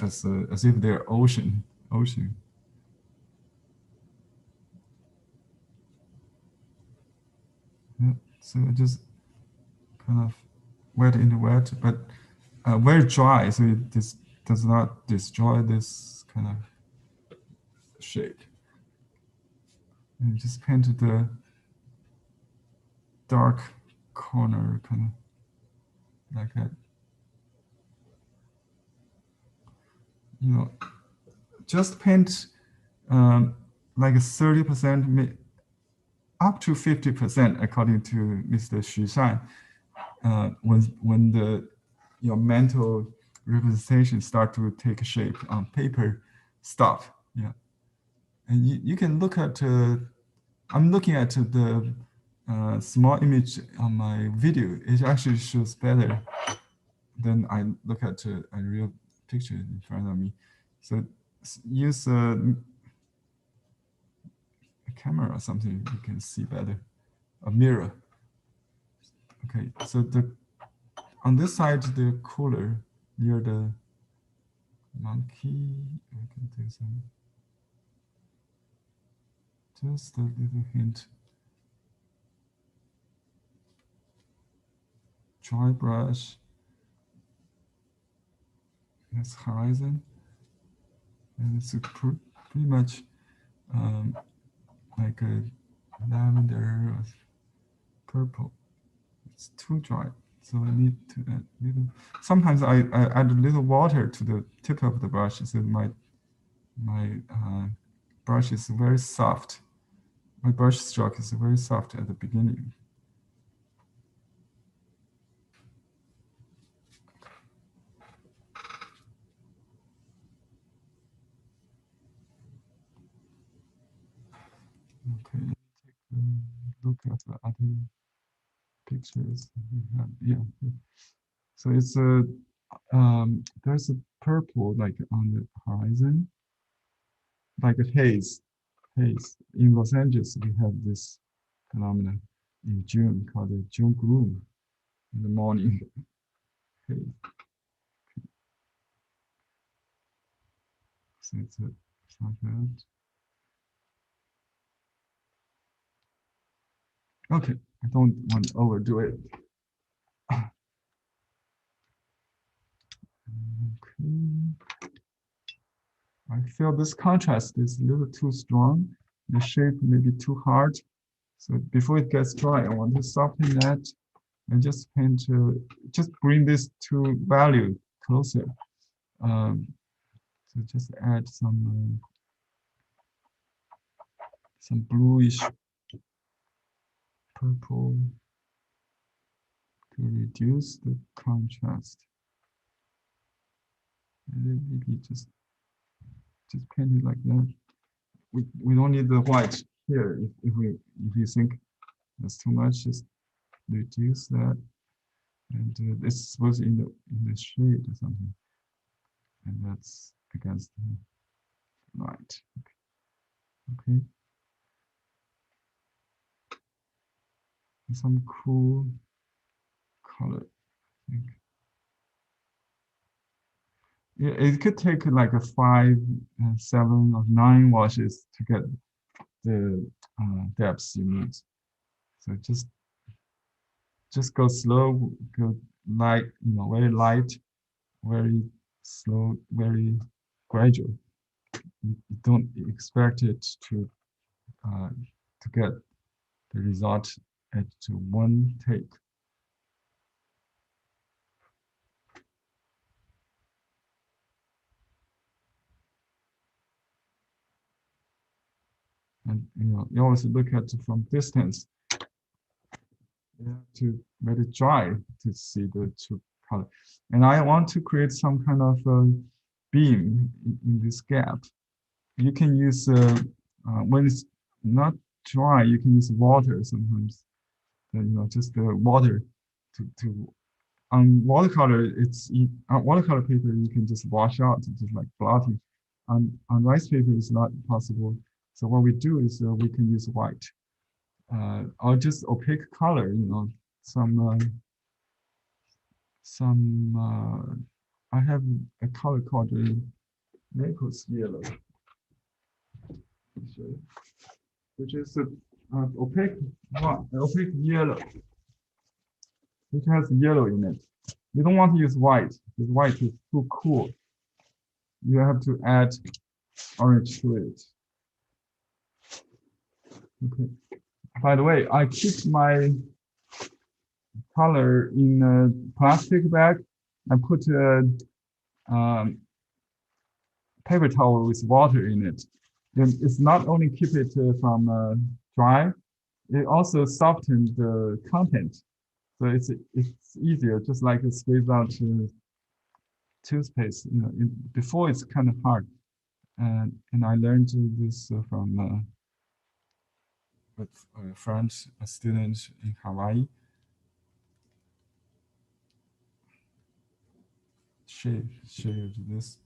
Speaker 1: as if they're ocean. Yeah, so just kind of wet in the wet, but very dry, so it does not destroy this kind of shape. And just paint the dark corner, kind of like that. You know, just paint like 30%, up to 50%, according to Mr. Xu Shan. When your mental representation start to take shape on paper stuff, yeah. And you can look at. I'm looking at the small image on my video. It actually shows better than I look at a real picture in front of me. So use a camera or something, you can see better. A mirror. Okay, so on this side, the cooler near the monkey, I can do some, just a little hint. Dry brush. That's horizon. And it's pretty much like a lavender or purple. It's too dry, so I need to add little. Sometimes I add a little water to the tip of the brush, so my brush is very soft. My brush stroke is very soft at the beginning. Okay, take a look at the other pictures we have. Yeah, so it's a there's a purple like on the horizon, like a haze. In Los Angeles, we have this phenomenon in June called the June gloom in the morning. Haze. So it's like that. Okay, I don't want to overdo it. Okay. I feel this contrast is a little too strong. The shape may be too hard. So before it gets dry, I want to soften that and just paint, just bring this to value closer. So just add some bluish purple to reduce the contrast. And then maybe just paint it like that. We don't need the white here. If you think that's too much, just reduce that. And it's supposed in the shade or something. And that's against the light. Okay. And some cool color, I think. Yeah, it could take like a 5, 7, or 9 washes to get the depths you need. So just go slow, go light, very light, very slow, very gradual. You don't expect it to get the result at one take. And you always look at it from distance. You have to let it dry to see the true color. And I want to create some kind of beam in this gap. You can use when it's not dry, you can use water sometimes. Just the water to on watercolor. It's on watercolor paper you can just wash out, just like blotting. On rice paper it's not possible. So what we do is we can use white or just opaque color. I have a color called Naples yellow, which is opaque yellow, which has yellow in it. You don't want to use white because white is too cool. You have to add orange to it. Okay. By the way, I keep my color in a plastic bag. I put a paper towel with water in it. And it's not only keep it from dry, it also softens the content. So it's easier, just like to squeeze out toothpaste. You know, before it's kind of hard. And I learned this from with a friend, a student in Hawaii. Share this.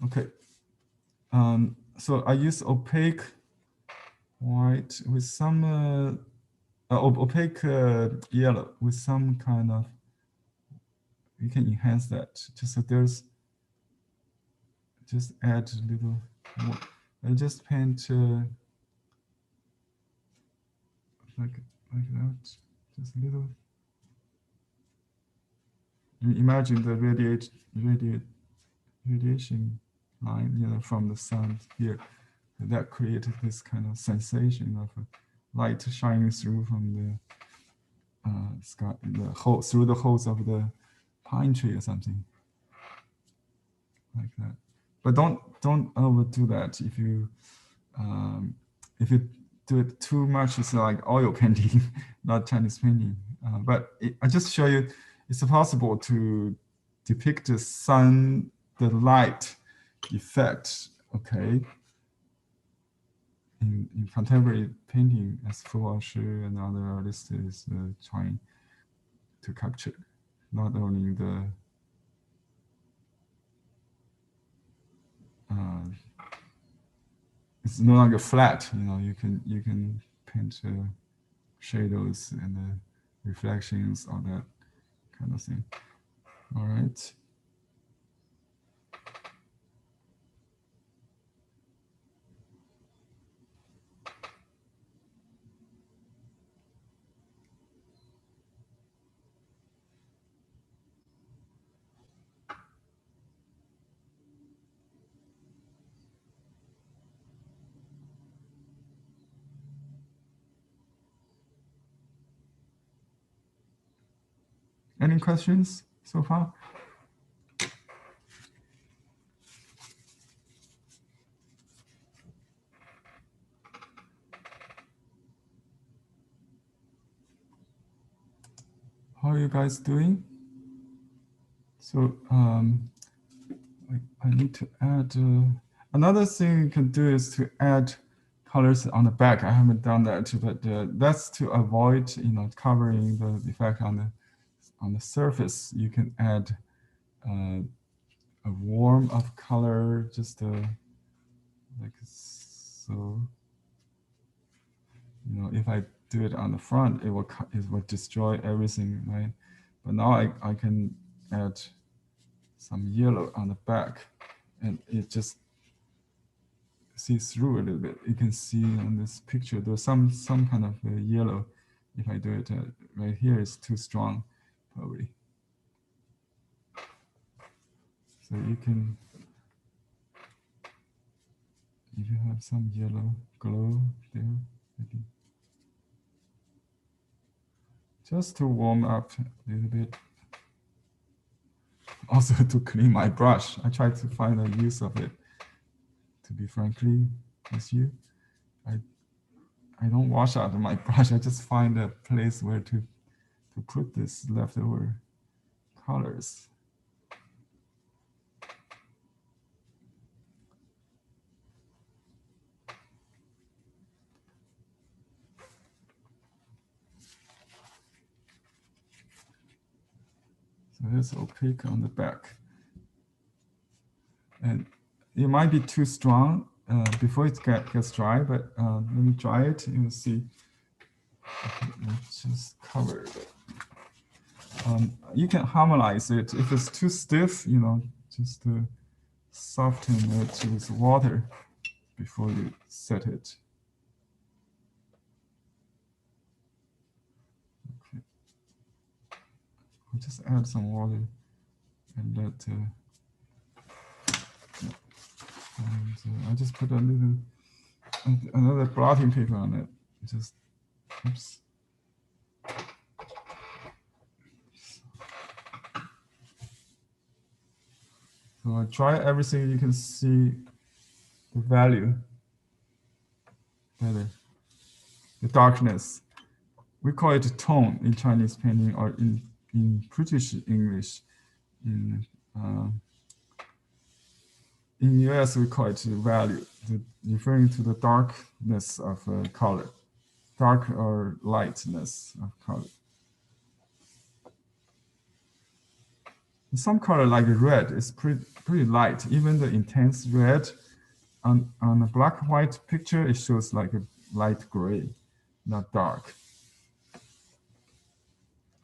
Speaker 1: Okay. So I use opaque white with some opaque yellow with some kind of. You can enhance that. Just add a little more. I just paint like that. Just a little. Imagine the radiation line, you know, from the sun here. That created this kind of sensation of light shining through from the sky, through the holes of the pine tree or something like that. But don't overdo that. If you do it too much, it's like oil painting, not Chinese painting. But I just show you, it's possible to depict the light effect, okay, in contemporary painting, as Baoshi and other artists is trying to capture, not only the it's no longer flat. You know, you can paint shadows and reflections, all that kind of thing. All right. Any questions so far? How are you guys doing? So I need to add, another thing you can do is to add colors on the back. I haven't done that, but that's to avoid, you know, covering the effect on the surface. You can add a warm of color, just like so. You know, if I do it on the front, it will destroy everything, right? But now I can add some yellow on the back, and it just sees through a little bit. You can see on this picture there's some kind of yellow. If I do it right here, it's too strong, probably. So you can, if you have some yellow glow there, maybe. Just to warm up a little bit. Also to clean my brush. I try to find a use of it. To be frankly with you, I don't wash out my brush. I just find a place where to put this leftover colors. So it's opaque on the back. And it might be too strong before it gets dry, but let me dry it and you'll see. Okay, let's just cover it. You can harmonize it. If it's too stiff, you know, just soften it with water before you set it. Okay. I'll just add some water and let. And I just put a little another blotting paper on it. Just, oops. So I try everything. You can see the value better. The darkness. We call it tone in Chinese painting, or in British English. In US, we call it value, referring to the darkness of color, dark or lightness of color. Some color like red is pretty light. Even the intense red on a black and white picture, it shows like a light gray, not dark.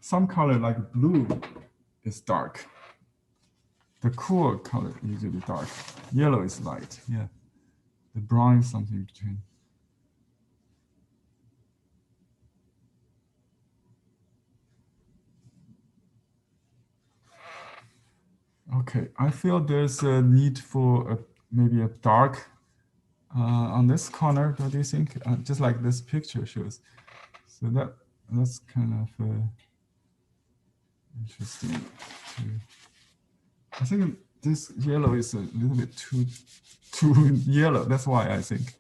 Speaker 1: Some color like blue is dark. The cool color usually dark. Yellow is light. Yeah, the brown is something between. Okay, I feel there's a need for maybe a dark on this corner. What do you think? Just like this picture shows. So that's kind of interesting too. I think this yellow is a little bit too yellow. That's why I think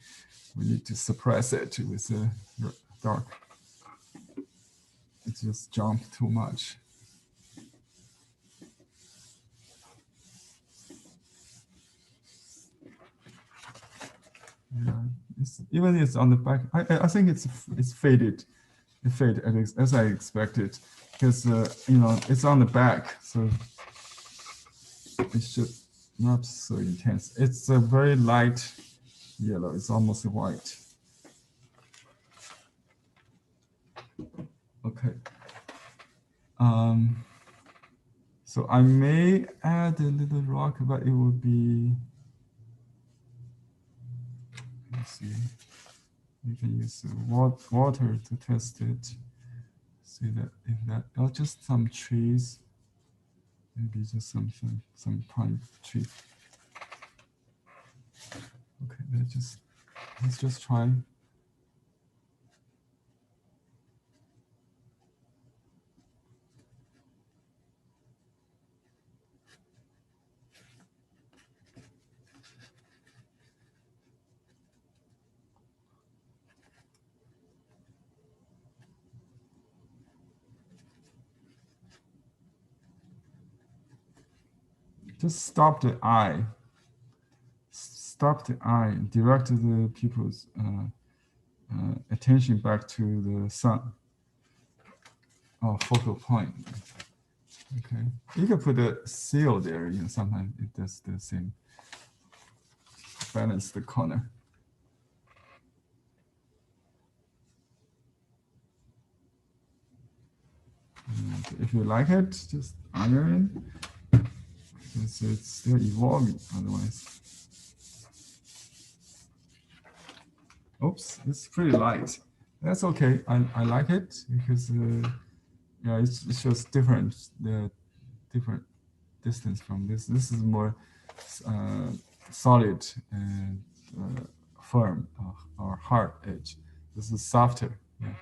Speaker 1: we need to suppress it with dark. It just jumped too much. Yeah, it's on the back. I think it's faded. It faded as I expected, because it's on the back, so it should not so intense. It's a very light yellow. It's almost white. Okay. So I may add a little rock, but it will be. Let's see. You can use water to test it. See that if that, or just some trees. Maybe just some pine tree. Okay, let's just try. Just stop the eye. Stop the eye. Direct the people's attention back to the sun. Or focal point. Okay. You can put a seal there. Sometimes it does the same. Balance the corner. And if you like it, just iron it. It's still evolving otherwise. Oops, it's pretty light. That's okay. I like it because yeah, it shows different distance from this. This is more solid and firm or hard edge. This is softer. Yeah.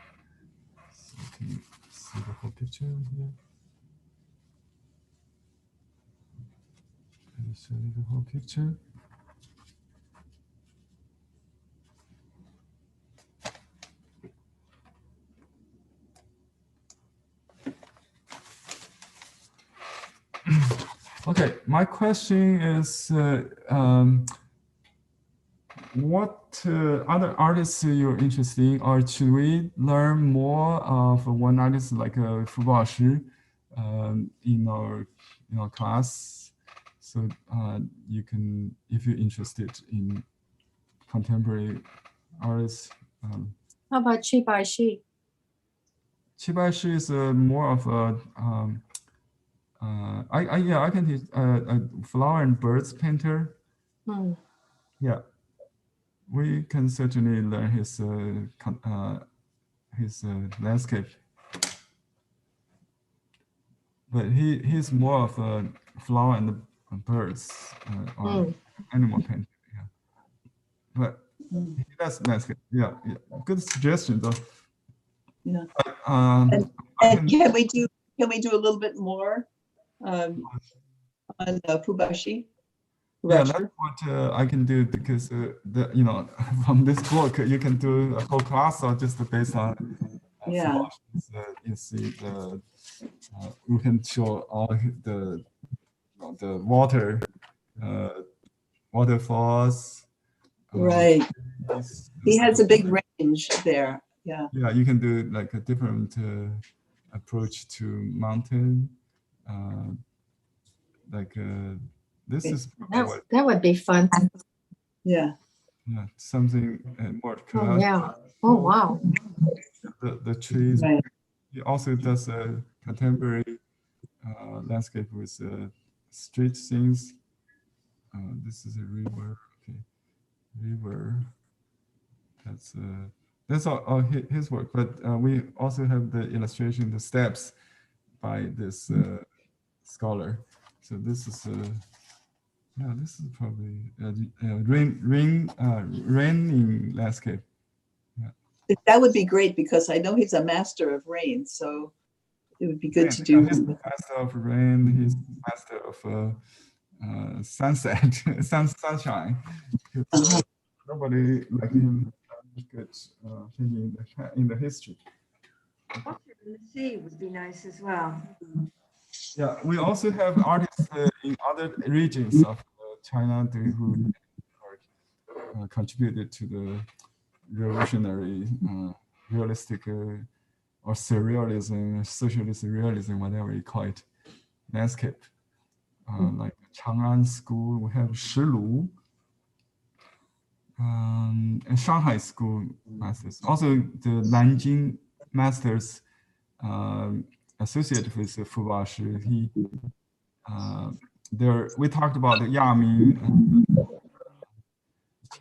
Speaker 1: So can you see the whole picture here? Can you show you the whole picture? Okay, my question is, what other artists you're interested in, or should we learn more of one artist like Baoshi in our class? So you can, if you're interested in contemporary artists.
Speaker 3: How about Baoshi?
Speaker 1: Baoshi is more of a I can teach a flower and birds painter. Yeah, we can certainly learn his landscape, but he's more of a flower and birds or animal painter. Yeah, but he Yes, landscape. Yeah, yeah. Good suggestion though.
Speaker 5: Yeah.
Speaker 1: Um,
Speaker 5: And can we do a little bit more on Fubashi?
Speaker 1: yeah, that's what I can do because from this book you can do a whole class or just based on
Speaker 5: Yeah.
Speaker 1: you see we can show all the water waterfalls.
Speaker 5: Right.
Speaker 1: Trees,
Speaker 5: He has a big range there. Yeah.
Speaker 1: yeah, you can do like a different approach to mountain. This is probably what,
Speaker 3: That would be fun.
Speaker 5: Yeah.
Speaker 1: yeah, something more
Speaker 3: Oh,
Speaker 1: class.
Speaker 3: yeah. Oh, wow.
Speaker 1: The trees.
Speaker 5: Right.
Speaker 1: He also does a contemporary landscape with street scenes. This is a river. Okay, river. That's all his work. But we also have the illustration, the steps by this scholar. So this is yeah, this is probably raining landscape.
Speaker 5: That would be great because I know he's a master of rain. So it would be good to do.
Speaker 1: He's master of rain. He's master of sunset, sunshine. Nobody like him good in the history.
Speaker 2: Water in the sea would be nice as well.
Speaker 1: Yeah, we also have artists in other regions of China who contributed to the revolutionary, realistic, or surrealism, socialist realism, whatever you call it, landscape. Like Chang'an School, we have Shilu, and Shanghai School masters. Also, the Nanjing masters associated with Fubashi. We talked about the Yaming,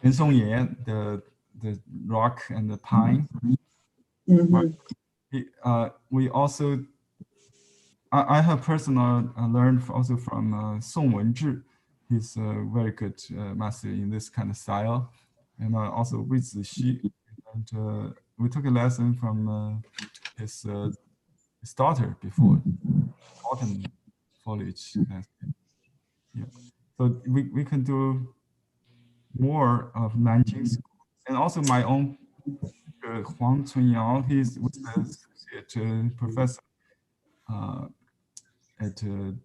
Speaker 1: Chen Songye, the rock and the pine.
Speaker 5: Mhm.
Speaker 1: We also, I have personal learned also from Song Wenzhi. He's a very good master in this kind of style, and also Wei Zixi. And we took a lesson from his daughter before, autumn foliage. Yeah, so we can do more of Nanjing School, and also my own Huangshan. He's was the associate professor at the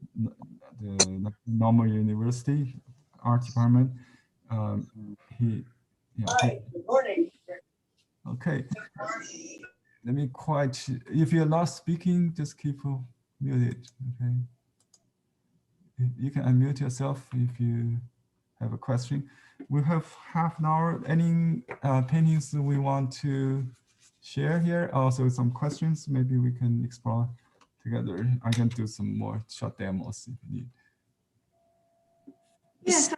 Speaker 1: Normal University Art Department. Hi, good morning. Okay. Let me quite. If you're not speaking, just keep muted. Okay. You can unmute yourself if you have a question. We have half an hour. Any paintings we want to share here? Also some questions. Maybe we can explore together. I can do some more short demos if you need.
Speaker 2: Yes,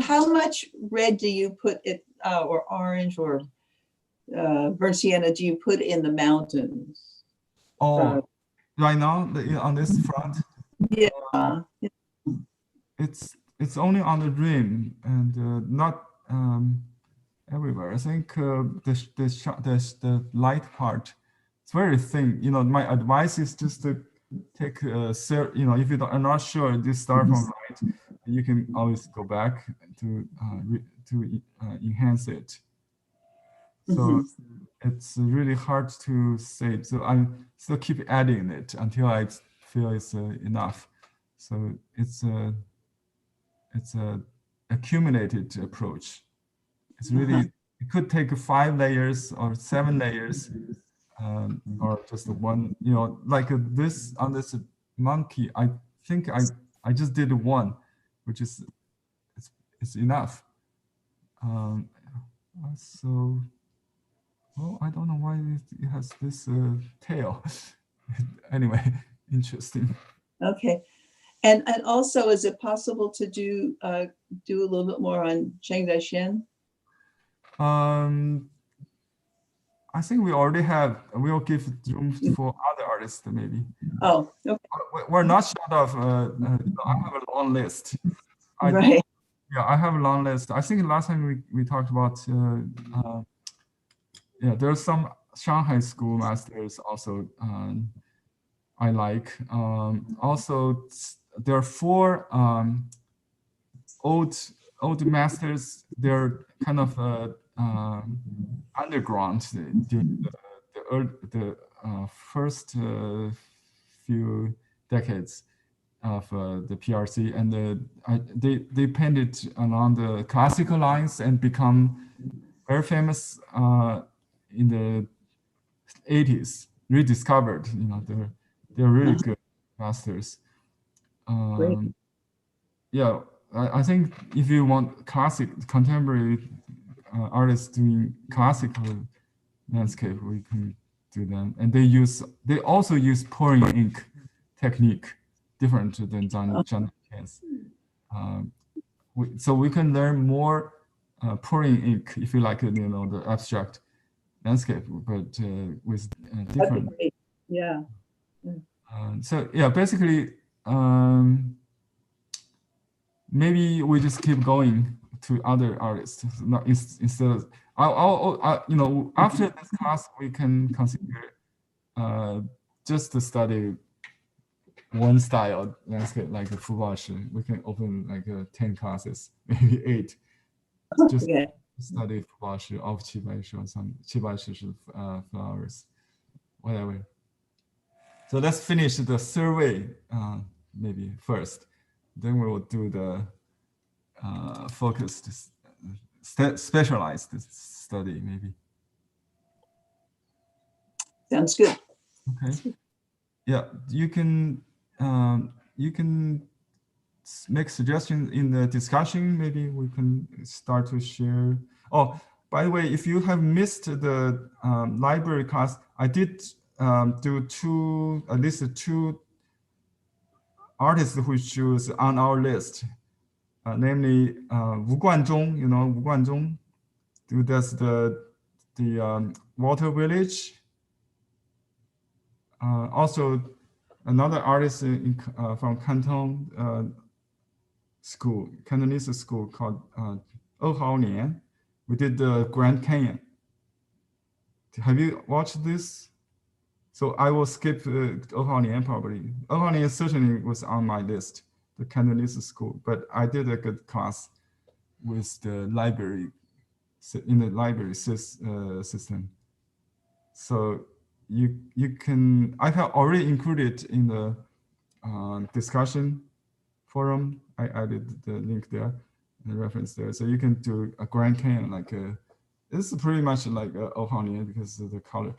Speaker 5: How much red do you put it, or orange or burnt sienna do you put in the mountains?
Speaker 1: Oh, right now on this front,
Speaker 5: Yeah.
Speaker 1: it's only on the rim and not everywhere. I think the light part, it's very thin. You know, my advice is just to take if you are not sure, just start from light. You can always go back to enhance it. So it's really hard to say. So I still keep adding it until I feel it's enough. So it's a accumulated approach. It's really, it could take 5 layers or 7 layers, or just one, like this on this monkey. I think I just did one, which is it's enough. So, well, I don't know why it has this tail. Anyway, interesting.
Speaker 5: Okay. And also, is it possible to do a little bit more on Cheng Daishan?
Speaker 1: I think we already have. We'll give room for other artists maybe.
Speaker 5: Oh, okay.
Speaker 1: We're not short of. I have a long list.
Speaker 5: Right.
Speaker 1: Yeah, I have a long list. I think last time we talked about, yeah, there's some Shanghai school masters also I like. Also, there are four old masters. They're kind of underground during the first few decades of the PRC, and they painted along the classical lines and become very famous in the 80s. Rediscovered, they're really good masters.
Speaker 5: Great.
Speaker 1: Yeah, I think if you want contemporary artists doing classical landscape, we can do them. And they also use pouring ink technique, different than Zhang Tian's. So we can learn more pouring ink, if you like, the abstract landscape, but with
Speaker 5: That'd
Speaker 1: different.
Speaker 5: be great. Yeah.
Speaker 1: So yeah, basically, maybe we just keep going to other artists, not instead of. After this class, we can consider just to study one style landscape, like the Fubashi. We can open like 10 classes, maybe 8. Just
Speaker 5: Yeah.
Speaker 1: study Fubashi of Qibaishi or some Qibaishi flowers, whatever. So let's finish the survey maybe first. Then we will do the focused, specialized study maybe.
Speaker 5: Sounds good.
Speaker 1: Okay. Yeah, you can make suggestions in the discussion. Maybe we can start to share. Oh, by the way, if you have missed the library class, I did do at least two artists who choose on our list, namely Wu Guanzhong. Wu Guanzhong, who does the Water Village. Also, another artist from Canton school, Cantonese school called Hao Nian. We did the Grand Canyon. Have you watched this? So I will skip Hao Nian probably. Hao Nian certainly was on my list, the Cantonese school, but I did a good class with the library, in the library system. So you can, I have already included in the discussion forum. I added the link there, the reference there. So you can do a Grand Canyon, like this is pretty much like Ohania because of the color.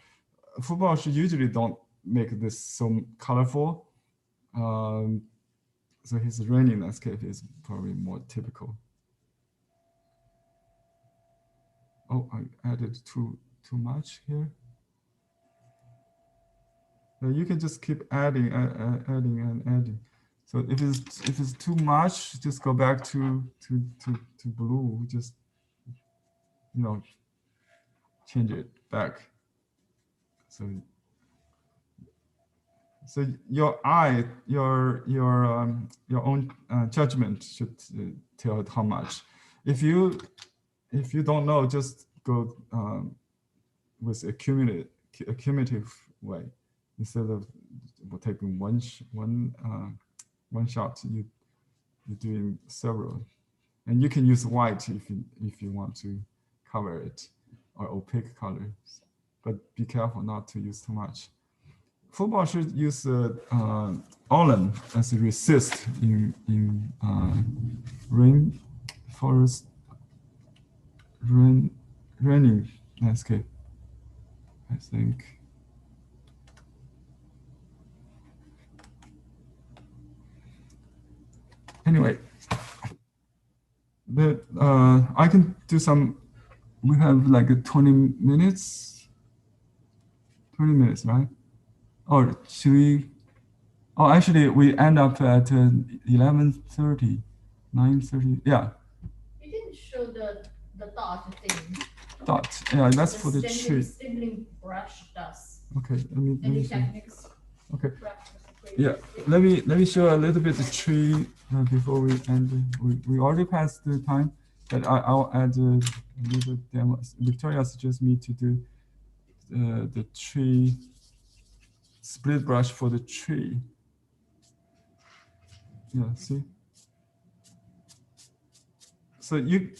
Speaker 1: Fubaoshi usually don't make this so colorful. So his raining landscape is probably more typical. Oh, I added too much here. You can just keep adding, adding and adding. So if it's too much, just go back to blue. Just change it back. So your eye, your own judgment should tell how much. If you don't know, just go with a cumulative way. Instead of taking one shot, you're doing several, and you can use white if you want to cover it, or opaque colors, but be careful not to use too much. Football should use Olin as a resist in rainforest raining landscape, I think. Anyway, but I can do some. We have like 20 minutes. 20 minutes, right? Or should we? Oh, actually, we end up at 11:30, 9:30. Yeah.
Speaker 4: You didn't show the dot thing.
Speaker 1: Dot. Yeah, that's for the tree.
Speaker 4: Stippling brush does.
Speaker 1: Okay. Let me
Speaker 4: Any
Speaker 1: see.
Speaker 4: techniques?
Speaker 1: Okay. Yeah, let me show a little bit the tree before we end. We already passed the time, but I'll add a little demo. Victoria suggests me to do the tree split brush for the tree. Yeah, see. So you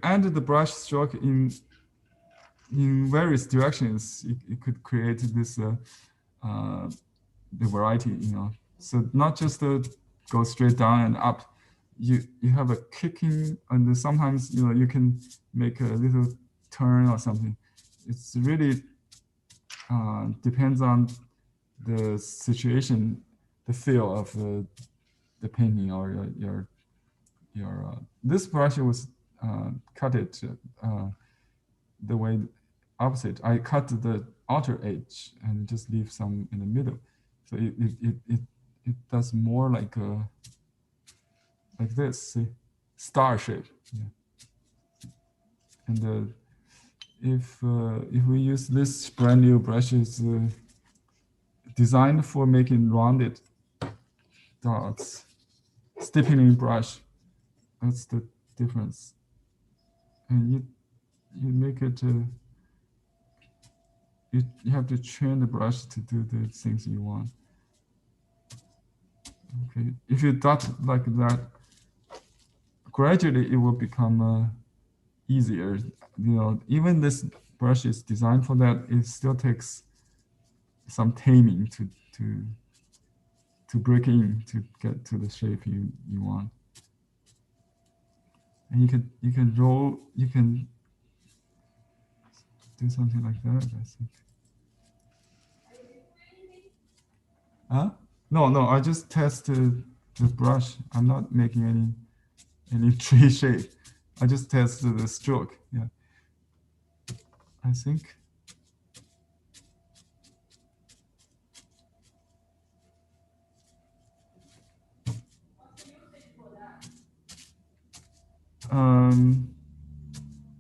Speaker 1: add the brush stroke in various directions. You could create this the variety, you know. So not just go straight down and up. You have a kicking, and then sometimes you can make a little turn or something. It's really depends on the situation, the feel of the painting or your this brush was cut it the way opposite. I cut the outer edge and just leave some in the middle. So it does more like this, see, star shape. Yeah. And if we use this brand new brush, it's designed for making rounded dots, stippling brush. That's the difference. And you make it. You have to train the brush to do the things you want. Okay, if you dot like that, gradually it will become easier. Even this brush is designed for that. It still takes some taming to break in to get to the shape you want. And you can roll. You can do something like that, I think. Huh? No, I just tested the brush. I'm not making any tree shape. I just tested the stroke. Yeah. I think.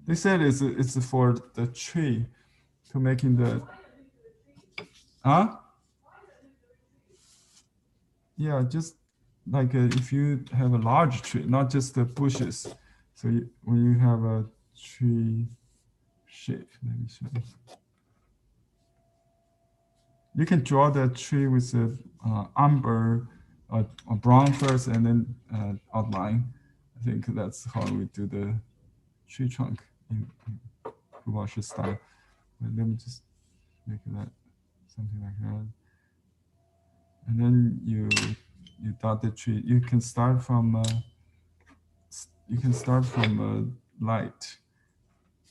Speaker 1: They said it's for the tree to making the. Huh? Yeah, just like if you have a large tree, not just the bushes. So when you have a tree shape, let me show you. You can draw the tree with the umber or brown first and then outline. I think that's how we do the tree trunk in Huangshan style. But let me just make that something like that. And then you dot the tree. You can start from light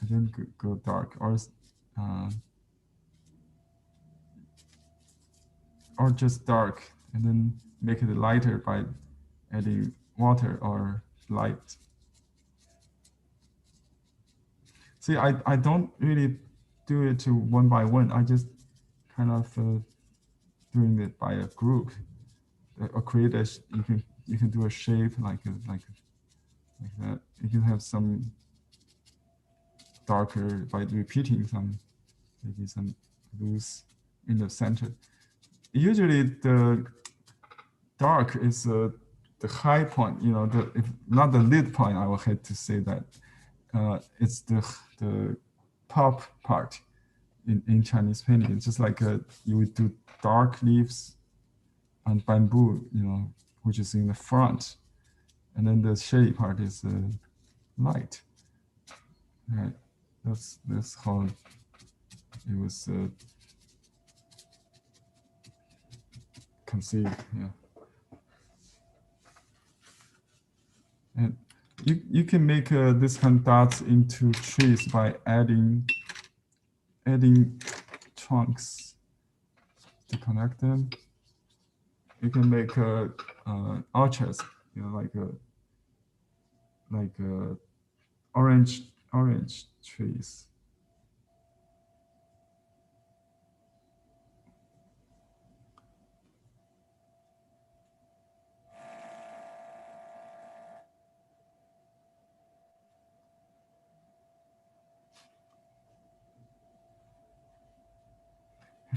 Speaker 1: and then go dark, or just dark and then make it lighter by adding water or light. See, I don't really do it to one by one. I just kind of doing it by a group. Or create you can do a shape like that. You can have some darker by repeating maybe some blues in the center. Usually the dark is the high point, if not the lead point, I will hate to say that. It's the top part in Chinese painting. It's just like you would do dark leaves and bamboo, which is in the front. And then the shady part is light. Right. That's how it was conceived. Yeah. And you can make this kind of dots into trees by adding trunks to connect them. You can make orchards, like orange trees.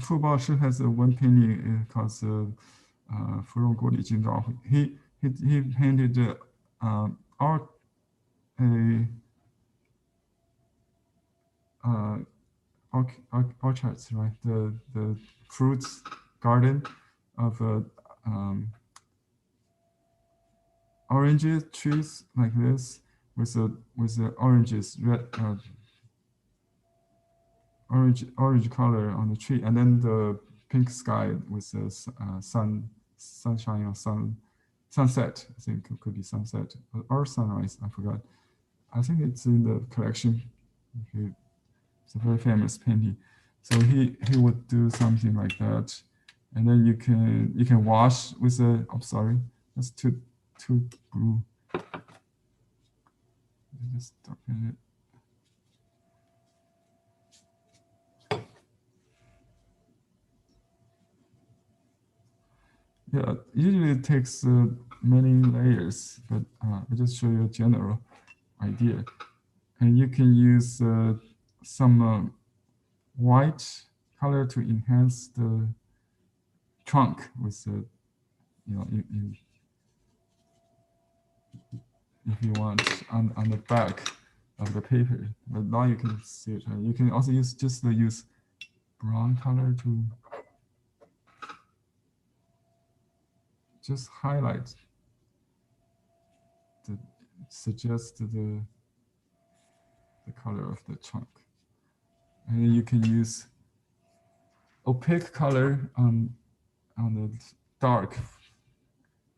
Speaker 1: Fu Baoshi has one painting called 芙蓉国里今朝. He painted art orchards, right? The fruits garden of orange trees like this with the oranges red orange color on the tree, and then the pink sky with the sunshine or sunset. I think it could be sunset or sunrise. I forgot. I think it's in the collection. It's a very famous painting. So he would do something like that, and then you can wash with the. I'm sorry, that's too blue. Just darken it. Yeah, usually it takes many layers, but I just show you a general idea. And you can use some white color to enhance the trunk with the, if you want on the back of the paper. But now you can see it. You can also use use brown color to just highlight, suggest the color of the trunk. And then you can use opaque color on the dark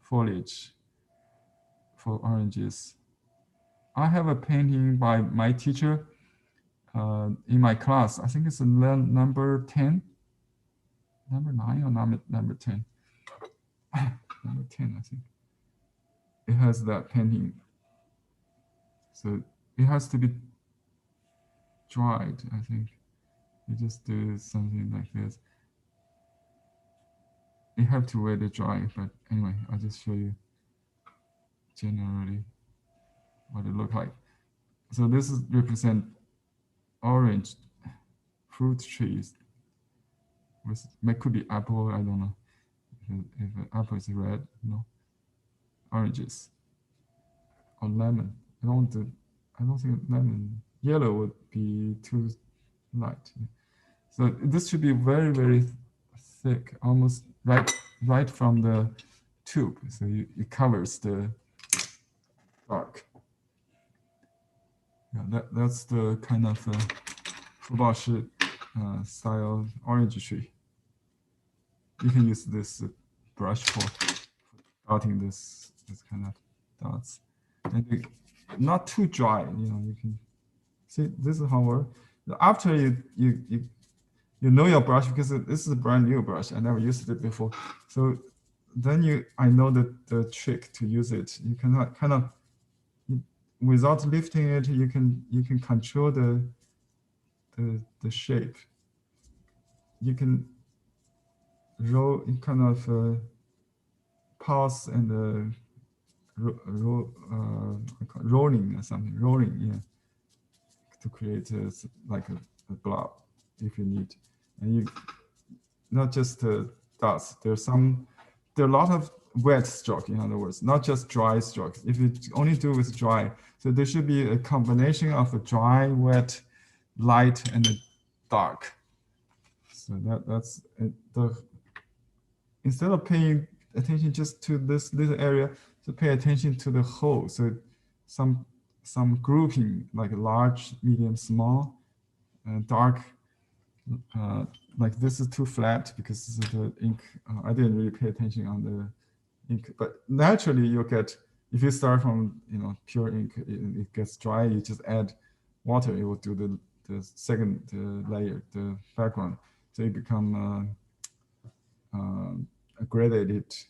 Speaker 1: foliage for oranges. I have a painting by my teacher in my class. I think it's number 10, number 9 or number 10. Number 10, I think. It has that painting. So it has to be dried, I think. You just do something like this. You have to wait it dry, but anyway, I'll just show you generally what it looks like. So this is represent orange fruit trees with, could be apple, I don't know. If apple is red, no. Oranges or lemon. I don't think lemon. Yellow would be too light. So this should be very, very thick, almost right from the tube. So it covers the dark. Yeah, that's the kind of Fu Baoshi style orange tree. You can use this brush for dotting this kind of dots, and not too dry. You can see this is how it works. After you know your brush, because this is a brand new brush. I never used it before, so then I know the trick to use it. You cannot kind of without lifting it. You can control the shape. You can roll, kind of pause and rolling or something, yeah, to create like a blob if you need. And you not just dots. There are a lot of wet stroke, in other words, not just dry strokes. If you only do with dry, so there should be a combination of a dry, wet, light, and dark. So that's it. Instead of paying attention just to this little area, to pay attention to the whole. So some grouping, like large, medium, small, dark. Like this is too flat because the ink. I didn't really pay attention on the ink, but naturally you'll get, if you start from pure ink, it gets dry. You just add water. It will do the second layer, the background. So it become gradated.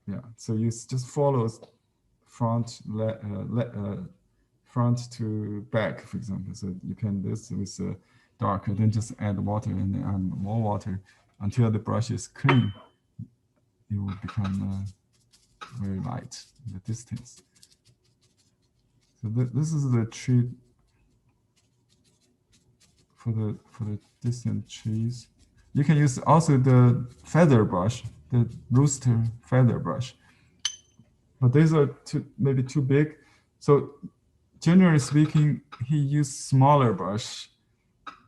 Speaker 1: Yeah. So you just follow front to back, for example. So you paint this with dark, and then just add water and then add more water until the brush is clean. It will become very light in the distance. So this is the tree for the distant trees. You can use also the feather brush, the rooster feather brush. But these are maybe too big. So generally speaking, he used smaller brush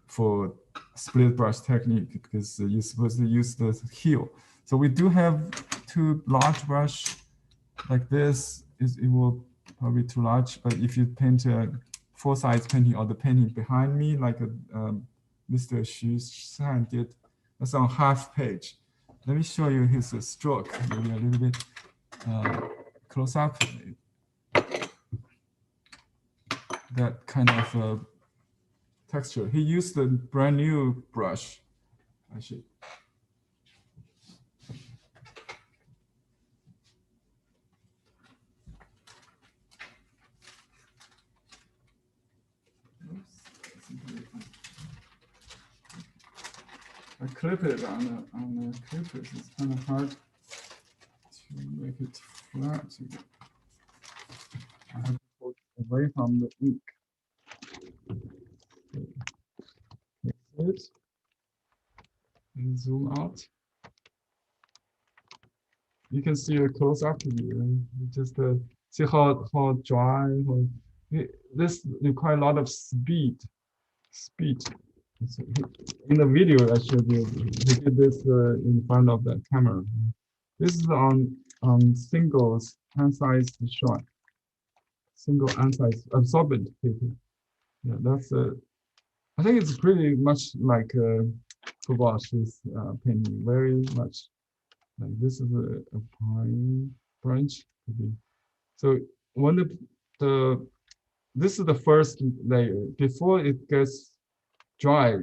Speaker 1: for split brush technique because you're supposed to use the heel. So we do have two large brush like this. It will probably too large, but if you paint a full-size painting or the painting behind me, like Mr. Xu Shan did, that's on half page. Let me show you his stroke, maybe a little bit close up. That kind of texture. He used a brand new brush. Actually. I clip it on the clippers. It's kind of hard to make it flat. I have to put away from the ink. It. And zoom out. You can see a close-up view. Just see how dry. This requires a lot of speed. In the video I showed you, he did this in front of the camera. This is on singles hand-sized Xuan. Single hand-sized absorbent paper. Yeah, that's I think it's pretty much like Bawoshi's painting, very much. Like this is a pine branch. So when this is the first layer. Before it gets dry,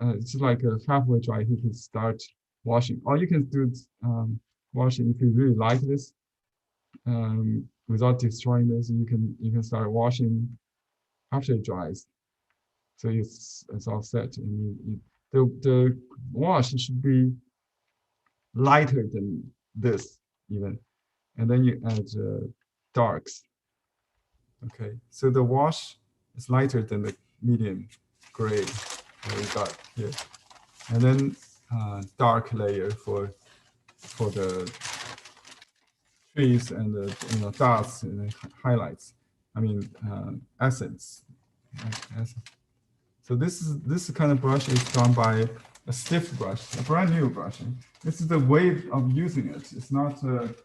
Speaker 1: it's like a halfway dry. He can start washing. Or you can do washing if you really like this. Without destroying this, you can start washing after it dries. So it's all set. And the wash should be lighter than this even, and then you add darks. Okay, so the wash is lighter than the medium gray that we got here, and then dark layer for the trees and the dots and the highlights. I mean accents. So this kind of brush is done by a stiff brush, a brand new brush. This is the way of using it. It's not an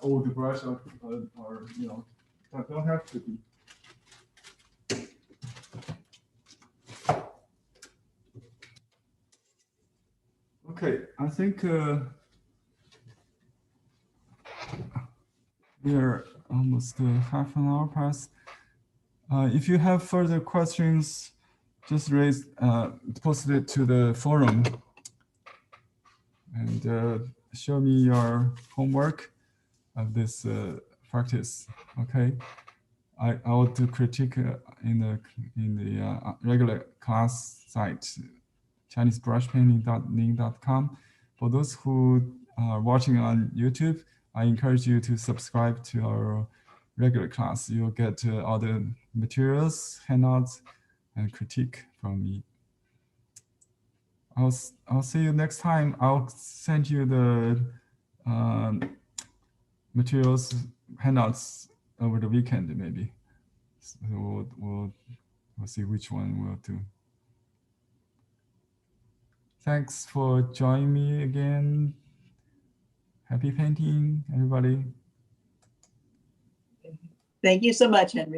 Speaker 1: old brush or that don't have to be. Okay, I think we are almost half an hour past. If you have further questions, just post it to the forum and show me your homework of this practice. Okay, I will do critique in the regular class site, ChineseBrushPainting.ning.com. For those who are watching on YouTube, I encourage you to subscribe to our regular class. You'll get all the materials, handouts, and critique from me. I'll see you next time. I'll send you the materials, handouts over the weekend maybe. So we'll see which one we'll do. Thanks for joining me again. Happy painting, everybody.
Speaker 5: Thank you so much, Henry.